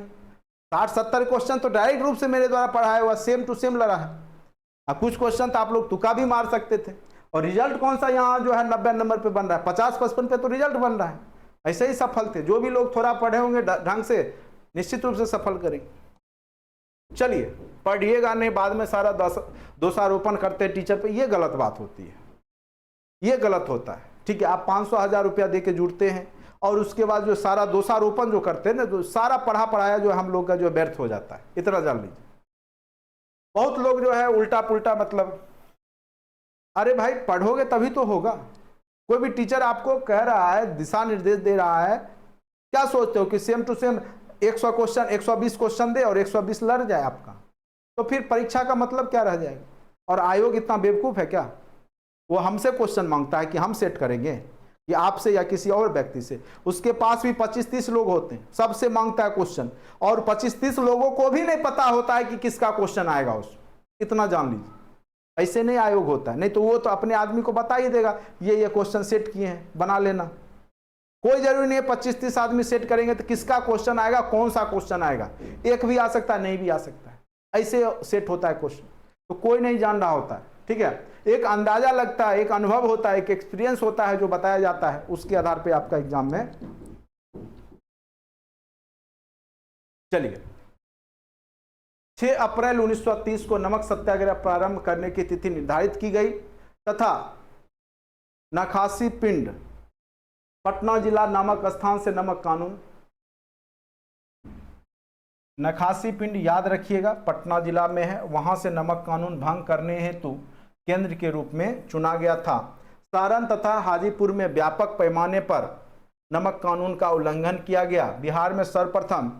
60-70 क्वेश्चन तो डायरेक्ट रूप से मेरे द्वारा पढ़ाया हुआ सेम टू सेम लड़ा है। कुछ क्वेश्चन तो आप लोग तुक्का भी मार सकते थे। और रिजल्ट कौन सा यहाँ जो है 90 नंबर पे बन रहा है, 50-55 पे तो रिजल्ट बन रहा है। ऐसे ही सफल थे। जो भी लोग थोड़ा पढ़े होंगे ढंग से, निश्चित रूप से सफल करेंगे। चलिए, पढ़िएगा नहीं, बाद में सारा दोषारोपण करते हैं टीचर पे, ये गलत बात होती है, ये गलत होता है। ठीक है, आप 500-1000 रुपया दे के जुड़ते हैं और उसके बाद जो सारा दोषारोपण जो करते हैं ना, तो सारा पढ़ाया जो हम लोग का जो व्यर्थ हो जाता है। इतना जान लीजिए। बहुत लोग जो है उल्टा पुल्टा, मतलब अरे भाई पढ़ोगे तभी तो होगा। कोई भी टीचर आपको कह रहा है, दिशा निर्देश दे रहा है, क्या सोचते हो कि same to same 100 question 120 question दे और 120 लड़ जाए आपका? तो फिर परीक्षा का मतलब क्या रह जाएगा? और आयोग इतना बेवकूफ है क्या? वो हमसे क्वेश्चन मांगता है कि हम सेट करेंगे, कि आपसे या किसी और व्यक्ति से। उसके पास भी 25-30 लोग होते हैं, सबसे मांगता है क्वेश्चन, और 25-30 लोगों को भी नहीं पता होता है कि किसका क्वेश्चन आएगा उसको। इतना जान लीजिए। ऐसे नहीं आयोग होता है, नहीं तो वो तो अपने आदमी को बता ही देगा, ये क्वेश्चन सेट किए हैं, बना लेना। कोई जरूरी नहीं है 25-30 आदमी सेट करेंगे तो किसका क्वेश्चन आएगा, कौन सा क्वेश्चन आएगा। एक भी आ सकता है, नहीं भी आ सकता है, ऐसे सेट होता है क्वेश्चन। तो कोई नहीं जान रहा होता है। ठीक है, एक अंदाजा लगता है, एक अनुभव होता है, एक एक्सपीरियंस होता है जो बताया जाता है, उसके आधार पर आपका एग्जाम में। चलिए, 6 अप्रैल 1930 को नमक सत्याग्रह प्रारंभ करने की तिथि निर्धारित की गई तथा नखासी पिंड पटना जिला नामक स्थान से नमक कानून, नखासी पिंड याद रखिएगा पटना जिला में है, वहां से नमक कानून भंग करने हेतु केंद्र के रूप में चुना गया था। सारण तथा हाजीपुर में व्यापक पैमाने पर नमक कानून का उल्लंघन किया गया। बिहार में सर्वप्रथम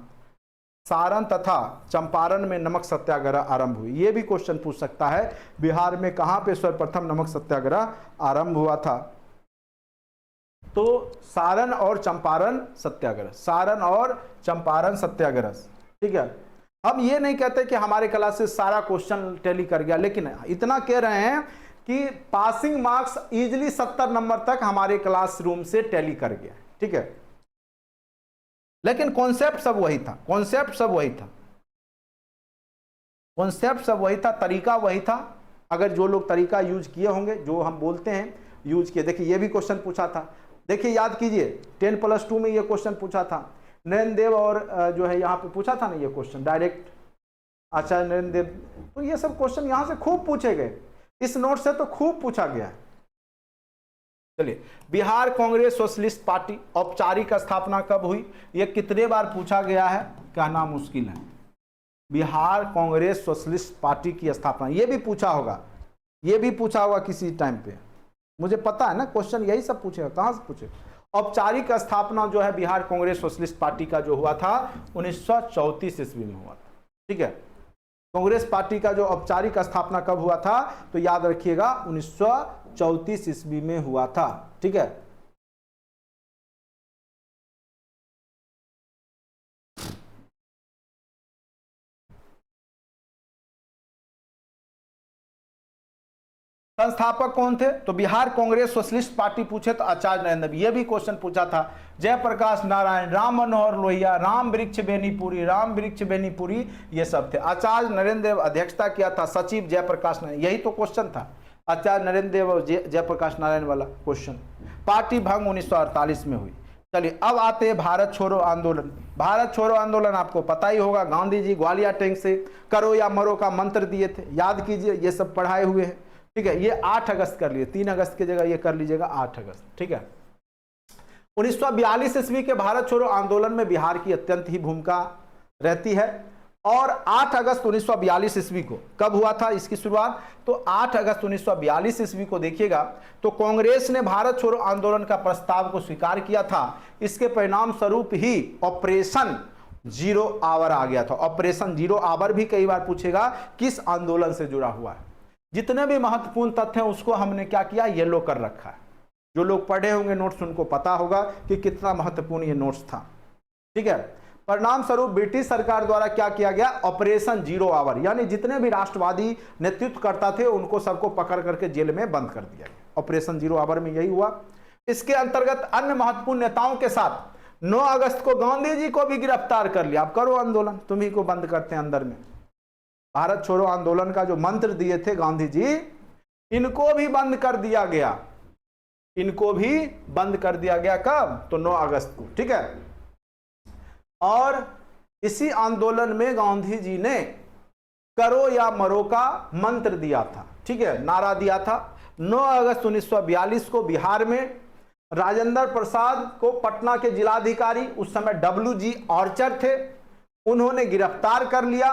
सारण तथा चंपारण में नमक सत्याग्रह आरंभ हुई। ये भी क्वेश्चन पूछ सकता है, बिहार में कहां पे सर्वप्रथम नमक सत्याग्रह आरंभ हुआ था? तो सारण और चंपारण सत्याग्रह, सारण और चंपारण सत्याग्रह। ठीक है, हम ये नहीं कहते कि हमारे क्लास से सारा क्वेश्चन टैली कर गया, लेकिन इतना कह रहे हैं कि पासिंग मार्क्स इजिली 70 नंबर तक हमारे क्लासरूम से टैली कर गया। ठीक है, लेकिन कॉन्सेप्ट सब वही था, कॉन्सेप्ट सब वही था, कॉन्सेप्ट सब वही था, तरीका वही था। अगर जो लोग तरीका यूज किए होंगे, जो हम बोलते हैं यूज किए। देखिए, ये भी क्वेश्चन पूछा था, देखिए याद कीजिए, 10+2 में ये क्वेश्चन पूछा था। नरेंद्र देव और जो है यहाँ पे पूछा था ना ये क्वेश्चन डायरेक्ट, आचार्य नरेंद्र देव। तो ये सब क्वेश्चन यहाँ से खूब पूछे गए, इस नोट से तो खूब पूछा गया है। चलिए, बिहार कांग्रेस सोशलिस्ट पार्टी औपचारिक स्थापना कब हुई? यह कितने बार पूछा गया है, कहना मुश्किल है। बिहार कांग्रेस सोशलिस्ट पार्टी की स्थापना, यह भी पूछा होगा, यह भी पूछा होगा किसी टाइम पे, मुझे पता है ना। क्वेश्चन यही सब पूछेगा, कहां से पूछे? औपचारिक स्थापना जो है बिहार कांग्रेस सोशलिस्ट पार्टी का जो हुआ था 1934 ईस्वी में हुआ था। ठीक है, कांग्रेस पार्टी का जो औपचारिक स्थापना कब हुआ था? तो याद रखिएगा 1934 ईस्वी में हुआ था। ठीक है, संस्थापक कौन थे? तो बिहार कांग्रेस सोशलिस्ट पार्टी पूछे तो आचार्य नरेंद्र। ये भी क्वेश्चन पूछा था। जयप्रकाश नारायण, राम मनोहर लोहिया, राम वृक्ष बेनीपुरी, राम वृक्ष बेनीपुरी, ये सब थे। आचार्य नरेंद्र देव अध्यक्षता किया था, सचिव जयप्रकाश नारायण। यही तो क्वेश्चन था, आचार्य नरेंद्र देव और जयप्रकाश नारायण वाला क्वेश्चन। पार्टी भंग 1948 में हुई। चलिए अब आते हैं भारत छोड़ो आंदोलन। भारत छोड़ो आंदोलन आपको पता ही होगा, गांधी जी ग्वालियर टैंक से करो या मरो का मंत्र दिए थे, याद कीजिए, ये सब पढ़ाए हुए हैं। ठीक है, ये 8 अगस्त कर लिए, 3 अगस्त की जगह ये कर लीजिएगा 8 अगस्त। ठीक है, 1942 ईस्वी के भारत छोड़ो आंदोलन में बिहार की अत्यंत ही भूमिका रहती है। और 8 अगस्त 1942 ईस्वी को कब हुआ था इसकी शुरुआत? तो 8 अगस्त 1942 ईस्वी को देखिएगा तो कांग्रेस ने भारत छोड़ो आंदोलन का प्रस्ताव को स्वीकार किया था। इसके परिणाम स्वरूप ही ऑपरेशन जीरो आवर आ गया था। ऑपरेशन जीरो आवर भी कई बार पूछेगा किस आंदोलन से जुड़ा हुआ है। जितने भी महत्वपूर्ण तथ्य हैं उसको हमने क्या किया, येलो कर रखा है। जो लोग पढ़े होंगे नोट्स उनको पता होगा कि कितना महत्वपूर्ण ये नोट्स था। ठीक है, परिणाम स्वरूप ब्रिटिश सरकार द्वारा क्या किया गया, ऑपरेशन जीरो आवर, यानी जितने भी राष्ट्रवादी नेतृत्व करता थे उनको सबको पकड़ करके जेल में बंद कर दिया गया। ऑपरेशन जीरो आवर में यही हुआ। इसके अंतर्गत अन्य महत्वपूर्ण नेताओं के साथ 9 अगस्त को गांधी जी को भी गिरफ्तार कर लिया। अब करो आंदोलन, तुम्ही को बंद करते हैं अंदर में। भारत छोड़ो आंदोलन का जो मंत्र दिए थे गांधी जी, इनको भी बंद कर दिया गया। इनको भी बंद कर दिया गया कब? तो 9 अगस्त को। ठीक है, और इसी आंदोलन में गांधी जी ने करो या मरो का मंत्र दिया था। ठीक है, नारा दिया था। 9 अगस्त 1942 को बिहार में राजेंद्र प्रसाद को पटना के जिलाधिकारी, उस समय WG आर्चर थे, उन्होंने गिरफ्तार कर लिया।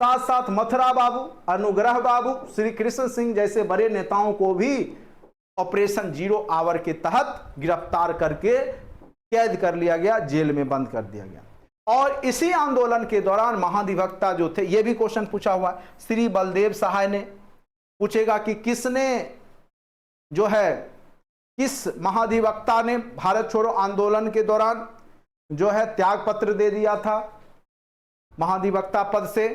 साथ साथ मथुरा बाबू, अनुग्रह बाबू, श्री कृष्ण सिंह जैसे बड़े नेताओं को भी ऑपरेशन जीरो आवर के तहत गिरफ्तार करके कैद कर लिया गया, जेल में बंद कर दिया गया। और इसी आंदोलन के दौरान महाधिवक्ता जो थे, ये भी क्वेश्चन पूछा हुआ, श्री बलदेव सहाय ने, पूछेगा कि किसने जो है, किस महाधिवक्ता ने भारत छोड़ो आंदोलन के दौरान जो है त्याग पत्र दे दिया था महाधिवक्ता पद से?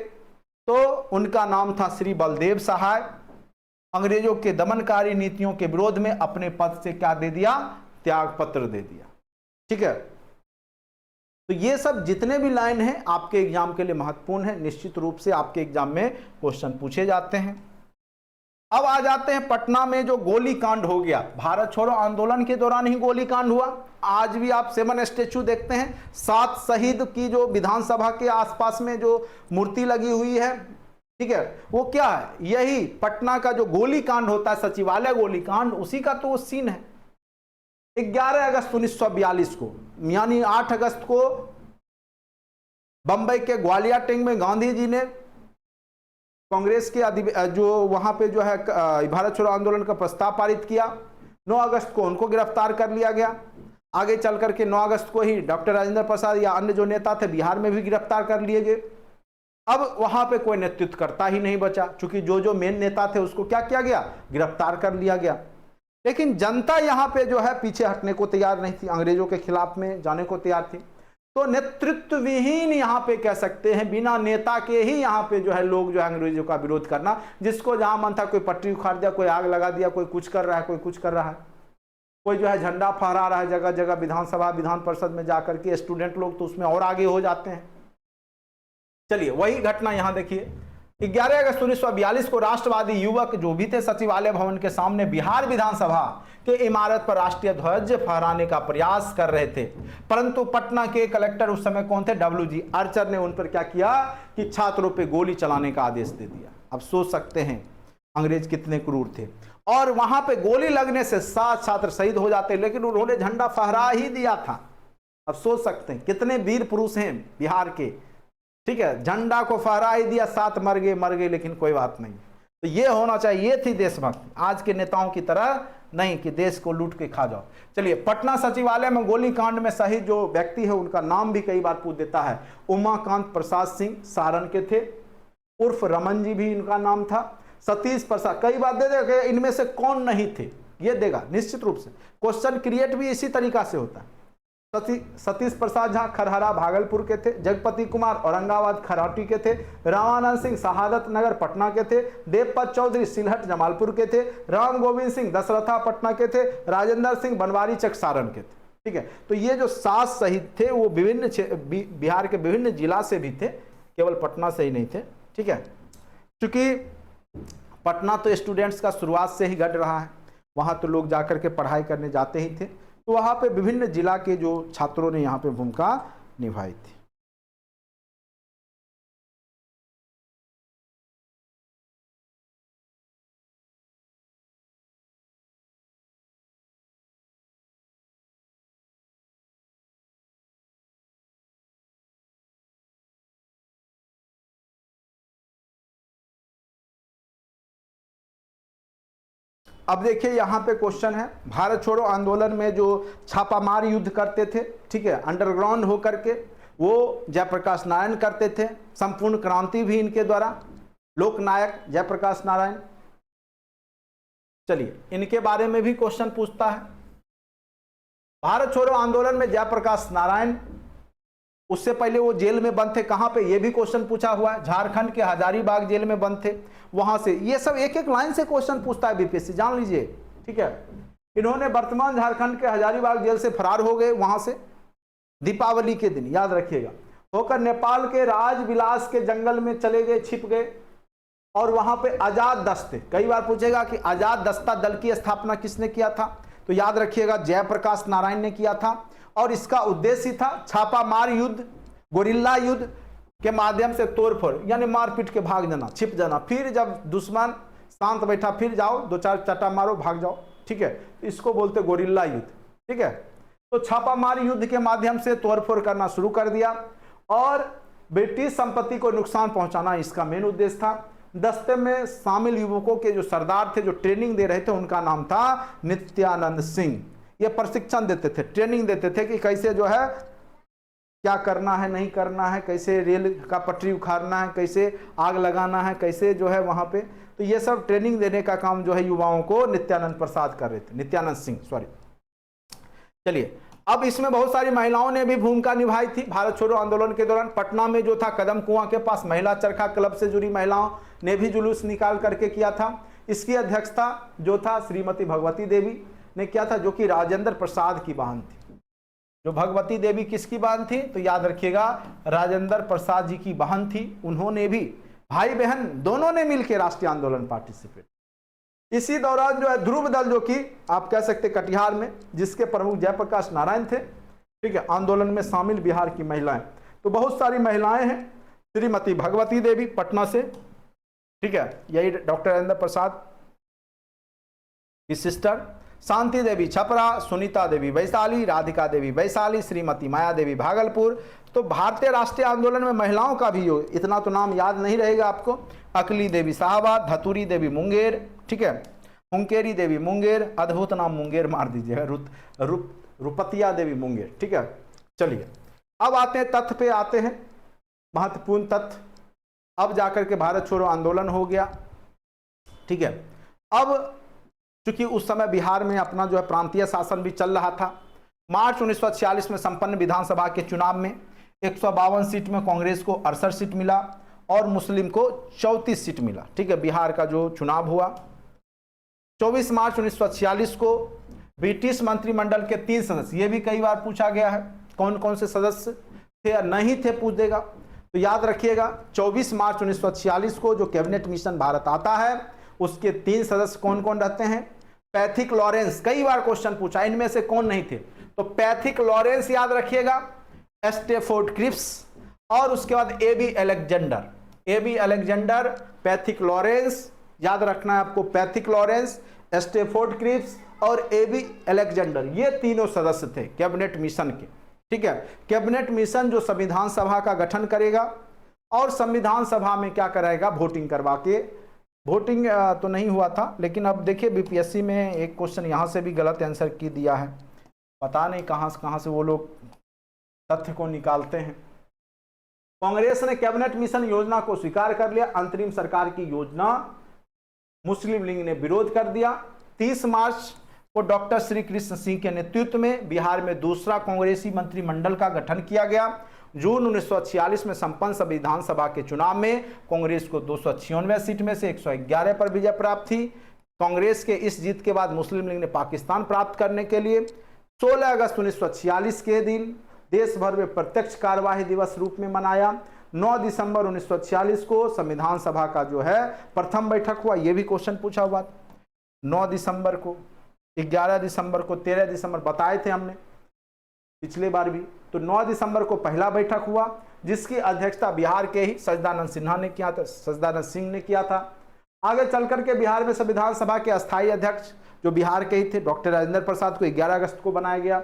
तो उनका नाम था श्री बलदेव सहाय। अंग्रेजों के दमनकारी नीतियों के विरोध में अपने पद से क्या दे दिया, त्याग पत्र दे दिया। ठीक है, तो ये सब जितने भी लाइन हैं आपके एग्जाम के लिए महत्वपूर्ण है, निश्चित रूप से आपके एग्जाम में क्वेश्चन पूछे जाते हैं। अब आ जाते हैं पटना में जो गोली कांड हो गया, भारत छोड़ो आंदोलन के दौरान ही गोली कांड हुआ। आज भी आप 7 स्टैचू देखते हैं, 7 शहीद की जो विधानसभा के आसपास में जो मूर्ति लगी हुई है। ठीक है, वो क्या है, यही पटना का जो गोली कांड होता है, सचिवालय गोली कांड, उसी का तो वो सीन है। 11 अगस्त 1942 को, यानी 8 अगस्त को बंबई के ग्वालियर टैंक में गांधी जी ने कांग्रेस के जो वहां पे जो है भारत छोड़ो आंदोलन का प्रस्ताव पारित किया। 9 अगस्त को उनको गिरफ्तार कर लिया गया। आगे चल करके 9 अगस्त को ही डॉक्टर राजेंद्र प्रसाद या अन्य जो नेता थे बिहार में भी गिरफ्तार कर लिए गए। अब वहां पे कोई नेतृत्व करता ही नहीं बचा, क्योंकि जो मेन नेता थे उसको क्या किया गया, गिरफ्तार कर लिया गया। लेकिन जनता यहाँ पे जो है पीछे हटने को तैयार नहीं थी, अंग्रेजों के खिलाफ में जाने को तैयार थी। तो नेतृत्व विहीन यहाँ पे कह सकते हैं, बिना नेता के ही यहाँ पे जो है लोग जो है अंग्रेजों का विरोध करना, जिसको जहां मन था कोई पटरी उखाड़ दिया, कोई आग लगा दिया, कोई कुछ कर रहा है, कोई कुछ कर रहा है, कोई जो है झंडा फहरा रहा है जगह जगह विधानसभा विधान परिषद में जाकर के। स्टूडेंट लोग तो उसमें और आगे हो जाते हैं। चलिए वही घटना यहाँ देखिए, 11 अगस्त 1942 को राष्ट्रवादी युवक जो भी थे सचिवालय भवन के सामने बिहार विधानसभा के इमारत पर राष्ट्रीय ध्वज फहराने का प्रयास कर रहे थे, परंतु पटना के कलेक्टर उस समय कौन थे, WG आर्चर ने उन पर क्या किया कि छात्रों पे गोली चलाने का आदेश दे दिया। अब सोच सकते हैं अंग्रेज कितने क्रूर थे, और वहां पे गोली लगने से 7 छात्र शहीद हो जाते, लेकिन उन्होंने झंडा फहरा ही दिया था। अब सोच सकते हैं कितने वीर पुरुष हैं बिहार के। ठीक है, झंडा को फहरा ही दिया, 7 मर गए, लेकिन कोई बात नहीं। तो ये होना चाहिए, ये थी देशभक्ति, आज के नेताओं की तरह नहीं कि देश को लूट के खा जाओ। चलिए, पटना सचिवालय में गोली कांड में शहीद जो व्यक्ति है उनका नाम भी कई बार पूछ देता है। उमाकांत प्रसाद सिंह सारण के थे, उर्फ रमन जी भी इनका नाम था। सतीश प्रसाद, कई बात दे देगा इनमें से कौन नहीं थे, ये देगा निश्चित रूप से। क्वेश्चन क्रिएट भी इसी तरीका से होता है। सतीश प्रसाद झा खरहरा भागलपुर के थे, जगपति कुमार औरंगाबाद खराटी के थे, रामानंद सिंह शहादत नगर पटना के थे, देवपत चौधरी सिलहट जमालपुर के थे, राम गोविंद सिंह दशरथा पटना के थे, राजेंद्र सिंह बनवारी चक सारण के थे। ठीक है, तो ये जो 7 शहीद थे वो विभिन्न बिहार के विभिन्न जिला से भी थे, केवल पटना से ही नहीं थे। ठीक है, क्योंकि पटना तो स्टूडेंट्स का शुरुआत से ही गढ़ रहा है, वहाँ तो लोग जाकर के पढ़ाई करने जाते ही थे, तो वहाँ पे विभिन्न जिला के जो छात्रों ने यहाँ पे भूमिका निभाई थी। अब देखिए यहाँ पे क्वेश्चन है, भारत छोड़ो आंदोलन में जो छापामार युद्ध करते थे, ठीक है, अंडरग्राउंड होकर के, वो जयप्रकाश नारायण करते थे। संपूर्ण क्रांति भी इनके द्वारा, लोकनायक जयप्रकाश नारायण। चलिए इनके बारे में भी क्वेश्चन पूछता है। भारत छोड़ो आंदोलन में जयप्रकाश नारायण, उससे पहले वो जेल में बंद थे, कहां पे, ये भी क्वेश्चन पूछा हुआ है। झारखंड के हजारीबाग जेल में बंद थे, वहां से। ये सब एक एक लाइन से क्वेश्चन पूछता है बीपीएससी, जान लीजिए। ठीक है, इन्होंने वर्तमान झारखंड के हजारीबाग जेल से फरार हो गए, वहां से दीपावली के दिन, याद रखिएगा, होकर नेपाल के राजविलास के जंगल में चले गए, छिप गए, और वहां पे आजाद दस्ते, कई बार पूछेगा कि आजाद दस्ता दल की स्थापना किसने किया था, तो याद रखिएगा जयप्रकाश नारायण ने किया था। और इसका उद्देश्य था छापामार युद्ध, गोरिल्ला युद्ध के माध्यम से तोड़फोड़, यानी मारपीट के भाग जाना, छिप जाना, फिर जब दुश्मन शांत बैठा फिर जाओ, 2-4 चटा मारो, भाग जाओ। ठीक है, इसको बोलते गोरिल्ला युद्ध। ठीक है, तो छापामार युद्ध के माध्यम से तोड़फोड़ करना शुरू कर दिया, और ब्रिटिश संपत्ति को नुकसान पहुंचाना इसका मेन उद्देश्य था। दस्ते में शामिल युवकों के जो सरदार थे, जो ट्रेनिंग दे रहे थे, उनका नाम था नित्यानंद सिंह। ये प्रशिक्षण देते थे, ट्रेनिंग देते थे कि कैसे जो है क्या करना है, नहीं करना है, कैसे रेल का पटरी उखाड़ना है, कैसे आग लगाना है, कैसे जो है वहां पे, तो ये सब ट्रेनिंग देने का काम जो है युवाओं को नित्यानंद प्रसाद कर रहे थे, नित्यानंद सिंह, सॉरी। चलिए, अब इसमें बहुत सारी महिलाओं ने भी भूमिका निभाई थी भारत छोड़ो आंदोलन के दौरान। पटना में जो था कदम कुआं के पास महिला चरखा क्लब से जुड़ी महिलाओं ने भी जुलूस निकाल करके किया था। इसकी अध्यक्षता जो था श्रीमती भगवती देवी ने किया था, जो कि राजेंद्र प्रसाद की बहन थी। जो भगवती देवी किसकी बहन थी, तो याद रखिएगा राजेंद्र प्रसाद जी की बहन थी। उन्होंने भी, भाई बहन दोनों ने मिलकर राष्ट्रीय आंदोलन पार्टिसिपेट। इसी दौरान जो है ध्रुव दल, जो कि आप कह सकते कटिहार में, जिसके प्रमुख जयप्रकाश नारायण थे। ठीक है, आंदोलन में शामिल बिहार की महिलाएं, तो बहुत सारी महिलाएं हैं। श्रीमती भगवती देवी पटना से, ठीक है, यही डॉक्टर राजेंद्र प्रसाद की सिस्टर, शांति देवी छपरा, सुनीता देवी वैशाली, राधिका देवी वैशाली, श्रीमती माया देवी भागलपुर। तो भारतीय राष्ट्रीय आंदोलन में महिलाओं का भी हो, इतना तो नाम याद नहीं रहेगा आपको, अकली देवी शाहबाद, धतुरी देवी मुंगेर, ठीक है, हुंकेरी देवी मुंगेर, अद्भुत नाम मुंगेर मार दीजिएगा, रुपतिया देवी मुंगेर। ठीक है, चलिए अब आते हैं तथ्य पे, आते हैं महत्वपूर्ण तथ्य। अब जाकर के भारत छोड़ो आंदोलन हो गया। ठीक है, अब चूंकि उस समय बिहार में अपना जो है प्रांतीय शासन भी चल रहा था। मार्च 1946 में संपन्न विधानसभा के चुनाव में 152 सीट में कांग्रेस को 68 सीट मिला और मुस्लिम को 34 सीट मिला। ठीक है, बिहार का जो चुनाव हुआ 24 मार्च 1946 को ब्रिटिश मंत्रिमंडल के 3 सदस्य, ये भी कई बार पूछा गया है कौन कौन से सदस्य थे या नहीं थे, पूछ देगा, तो याद रखिएगा 24 मार्च 1946 को जो कैबिनेट मिशन भारत आता है, उसके 3 सदस्य कौन कौन रहते हैं। पैथिक लॉरेंस, कई बार क्वेश्चन पूछा, इनमें से कौन नहीं थे, तो पैथिक लॉरेंस याद रखिएगा, स्टेफोर्ड क्रिप्स, और उसके बाद AB Alexander, AB Alexander, Pethick Lawrence, याद रखना है आपको, पैथिक लॉरेंस, स्टेफोर्ड क्रिप्स और एबी अलेक्जेंडर, ये तीनों सदस्य थे कैबिनेट मिशन के। ठीक है, कैबिनेट मिशन जो संविधान सभा का गठन करेगा और संविधान सभा में क्या कराएगा, वोटिंग करवा के, वोटिंग तो नहीं हुआ था, लेकिन अब देखिए बीपीएससी में एक क्वेश्चन यहाँ से भी गलत आंसर की दिया है, पता नहीं कहाँ से वो लोग तथ्य को निकालते हैं। कांग्रेस ने कैबिनेट मिशन योजना को स्वीकार कर लिया, अंतरिम सरकार की योजना मुस्लिम लीग ने विरोध कर दिया। 30 मार्च को डॉक्टर श्री कृष्ण सिंह के नेतृत्व में बिहार में दूसरा कांग्रेसी मंत्रिमंडल का गठन किया गया। जून 1946 में संपन्न संविधान सभा के चुनाव में कांग्रेस को 296 सीट में से 111 पर विजय प्राप्त थी। कांग्रेस के इस जीत के बाद मुस्लिम लीग ने पाकिस्तान प्राप्त करने के लिए 16 अगस्त 1946 के दिन देश भर में प्रत्यक्ष कार्यवाही दिवस रूप में मनाया। 9 दिसंबर 1946 को संविधान सभा का जो है प्रथम बैठक हुआ। यह भी क्वेश्चन पूछा हुआ 9 दिसंबर को, 11 दिसंबर को, 13 दिसंबर बताए थे हमने पिछले बार भी। तो 9 दिसंबर को पहला बैठक हुआ जिसकी अध्यक्षता बिहार के ही सच्चिदानंद सिंह ने किया था। आगे चल करके बिहार में संविधान सभा के अस्थायी अध्यक्ष जो बिहार के ही थे डॉक्टर राजेंद्र प्रसाद को 11 अगस्त को बनाया गया।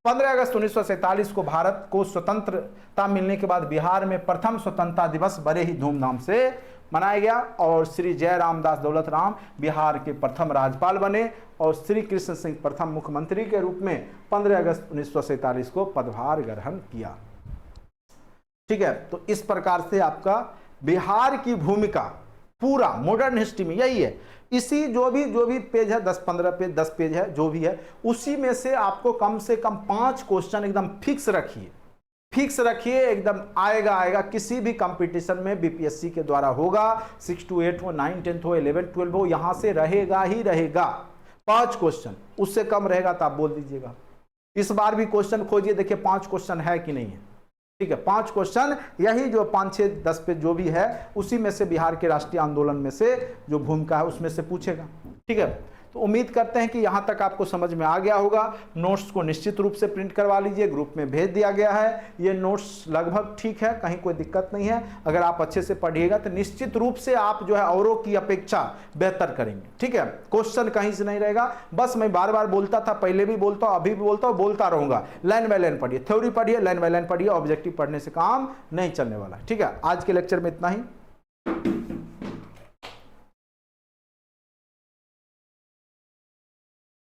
15 अगस्त 1947 को भारत को स्वतंत्रता मिलने के बाद बिहार में प्रथम स्वतंत्रता दिवस बड़े ही धूमधाम से मनाया गया और श्री जय रामदास दौलत राम बिहार के प्रथम राज्यपाल बने और श्री कृष्ण सिंह प्रथम मुख्यमंत्री के रूप में 15 अगस्त 1947 को पदभार ग्रहण किया। ठीक है, तो इस प्रकार से आपका बिहार की भूमिका पूरा मॉडर्न हिस्ट्री में यही है। इसी जो भी पेज है 10-15 पेज 10 पेज है जो भी है उसी में से आपको कम से कम 5 क्वेश्चन एकदम फिक्स रखिए एकदम आएगा। किसी भी कंपटीशन में बीपीएससी के द्वारा होगा, 6 to 8 हो, 9 10 हो, 11 12 हो, यहां से रहेगा ही रहेगा 5 क्वेश्चन। उससे कम रहेगा तो आप बोल दीजिएगा। इस बार भी क्वेश्चन खोजिए, देखिए 5 क्वेश्चन है कि नहीं है। ठीक है, 5 क्वेश्चन यही जो 5 6 10 पे जो भी है उसी में से बिहार के राष्ट्रीय आंदोलन में से जो भूमिका है उसमें से पूछेगा। ठीक है, तो उम्मीद करते हैं कि यहां तक आपको समझ में आ गया होगा। नोट्स को निश्चित रूप से प्रिंट करवा लीजिए, ग्रुप में भेज दिया गया है। ये नोट्स लगभग ठीक है, कहीं कोई दिक्कत नहीं है। अगर आप अच्छे से पढ़िएगा तो निश्चित रूप से आप जो है औरों की अपेक्षा बेहतर करेंगे। ठीक है, क्वेश्चन कहीं से नहीं रहेगा। बस मैं बार बार बोलता था, पहले भी बोलता हूं, अभी भी बोलता हूं, बोलता रहूंगा, लाइन बाय लाइन पढ़िए, थ्योरी पढ़िए, लाइन बाय लाइन पढ़िए। ऑब्जेक्टिव पढ़ने से काम नहीं चलने वाला है। ठीक है, आज के लेक्चर में इतना ही।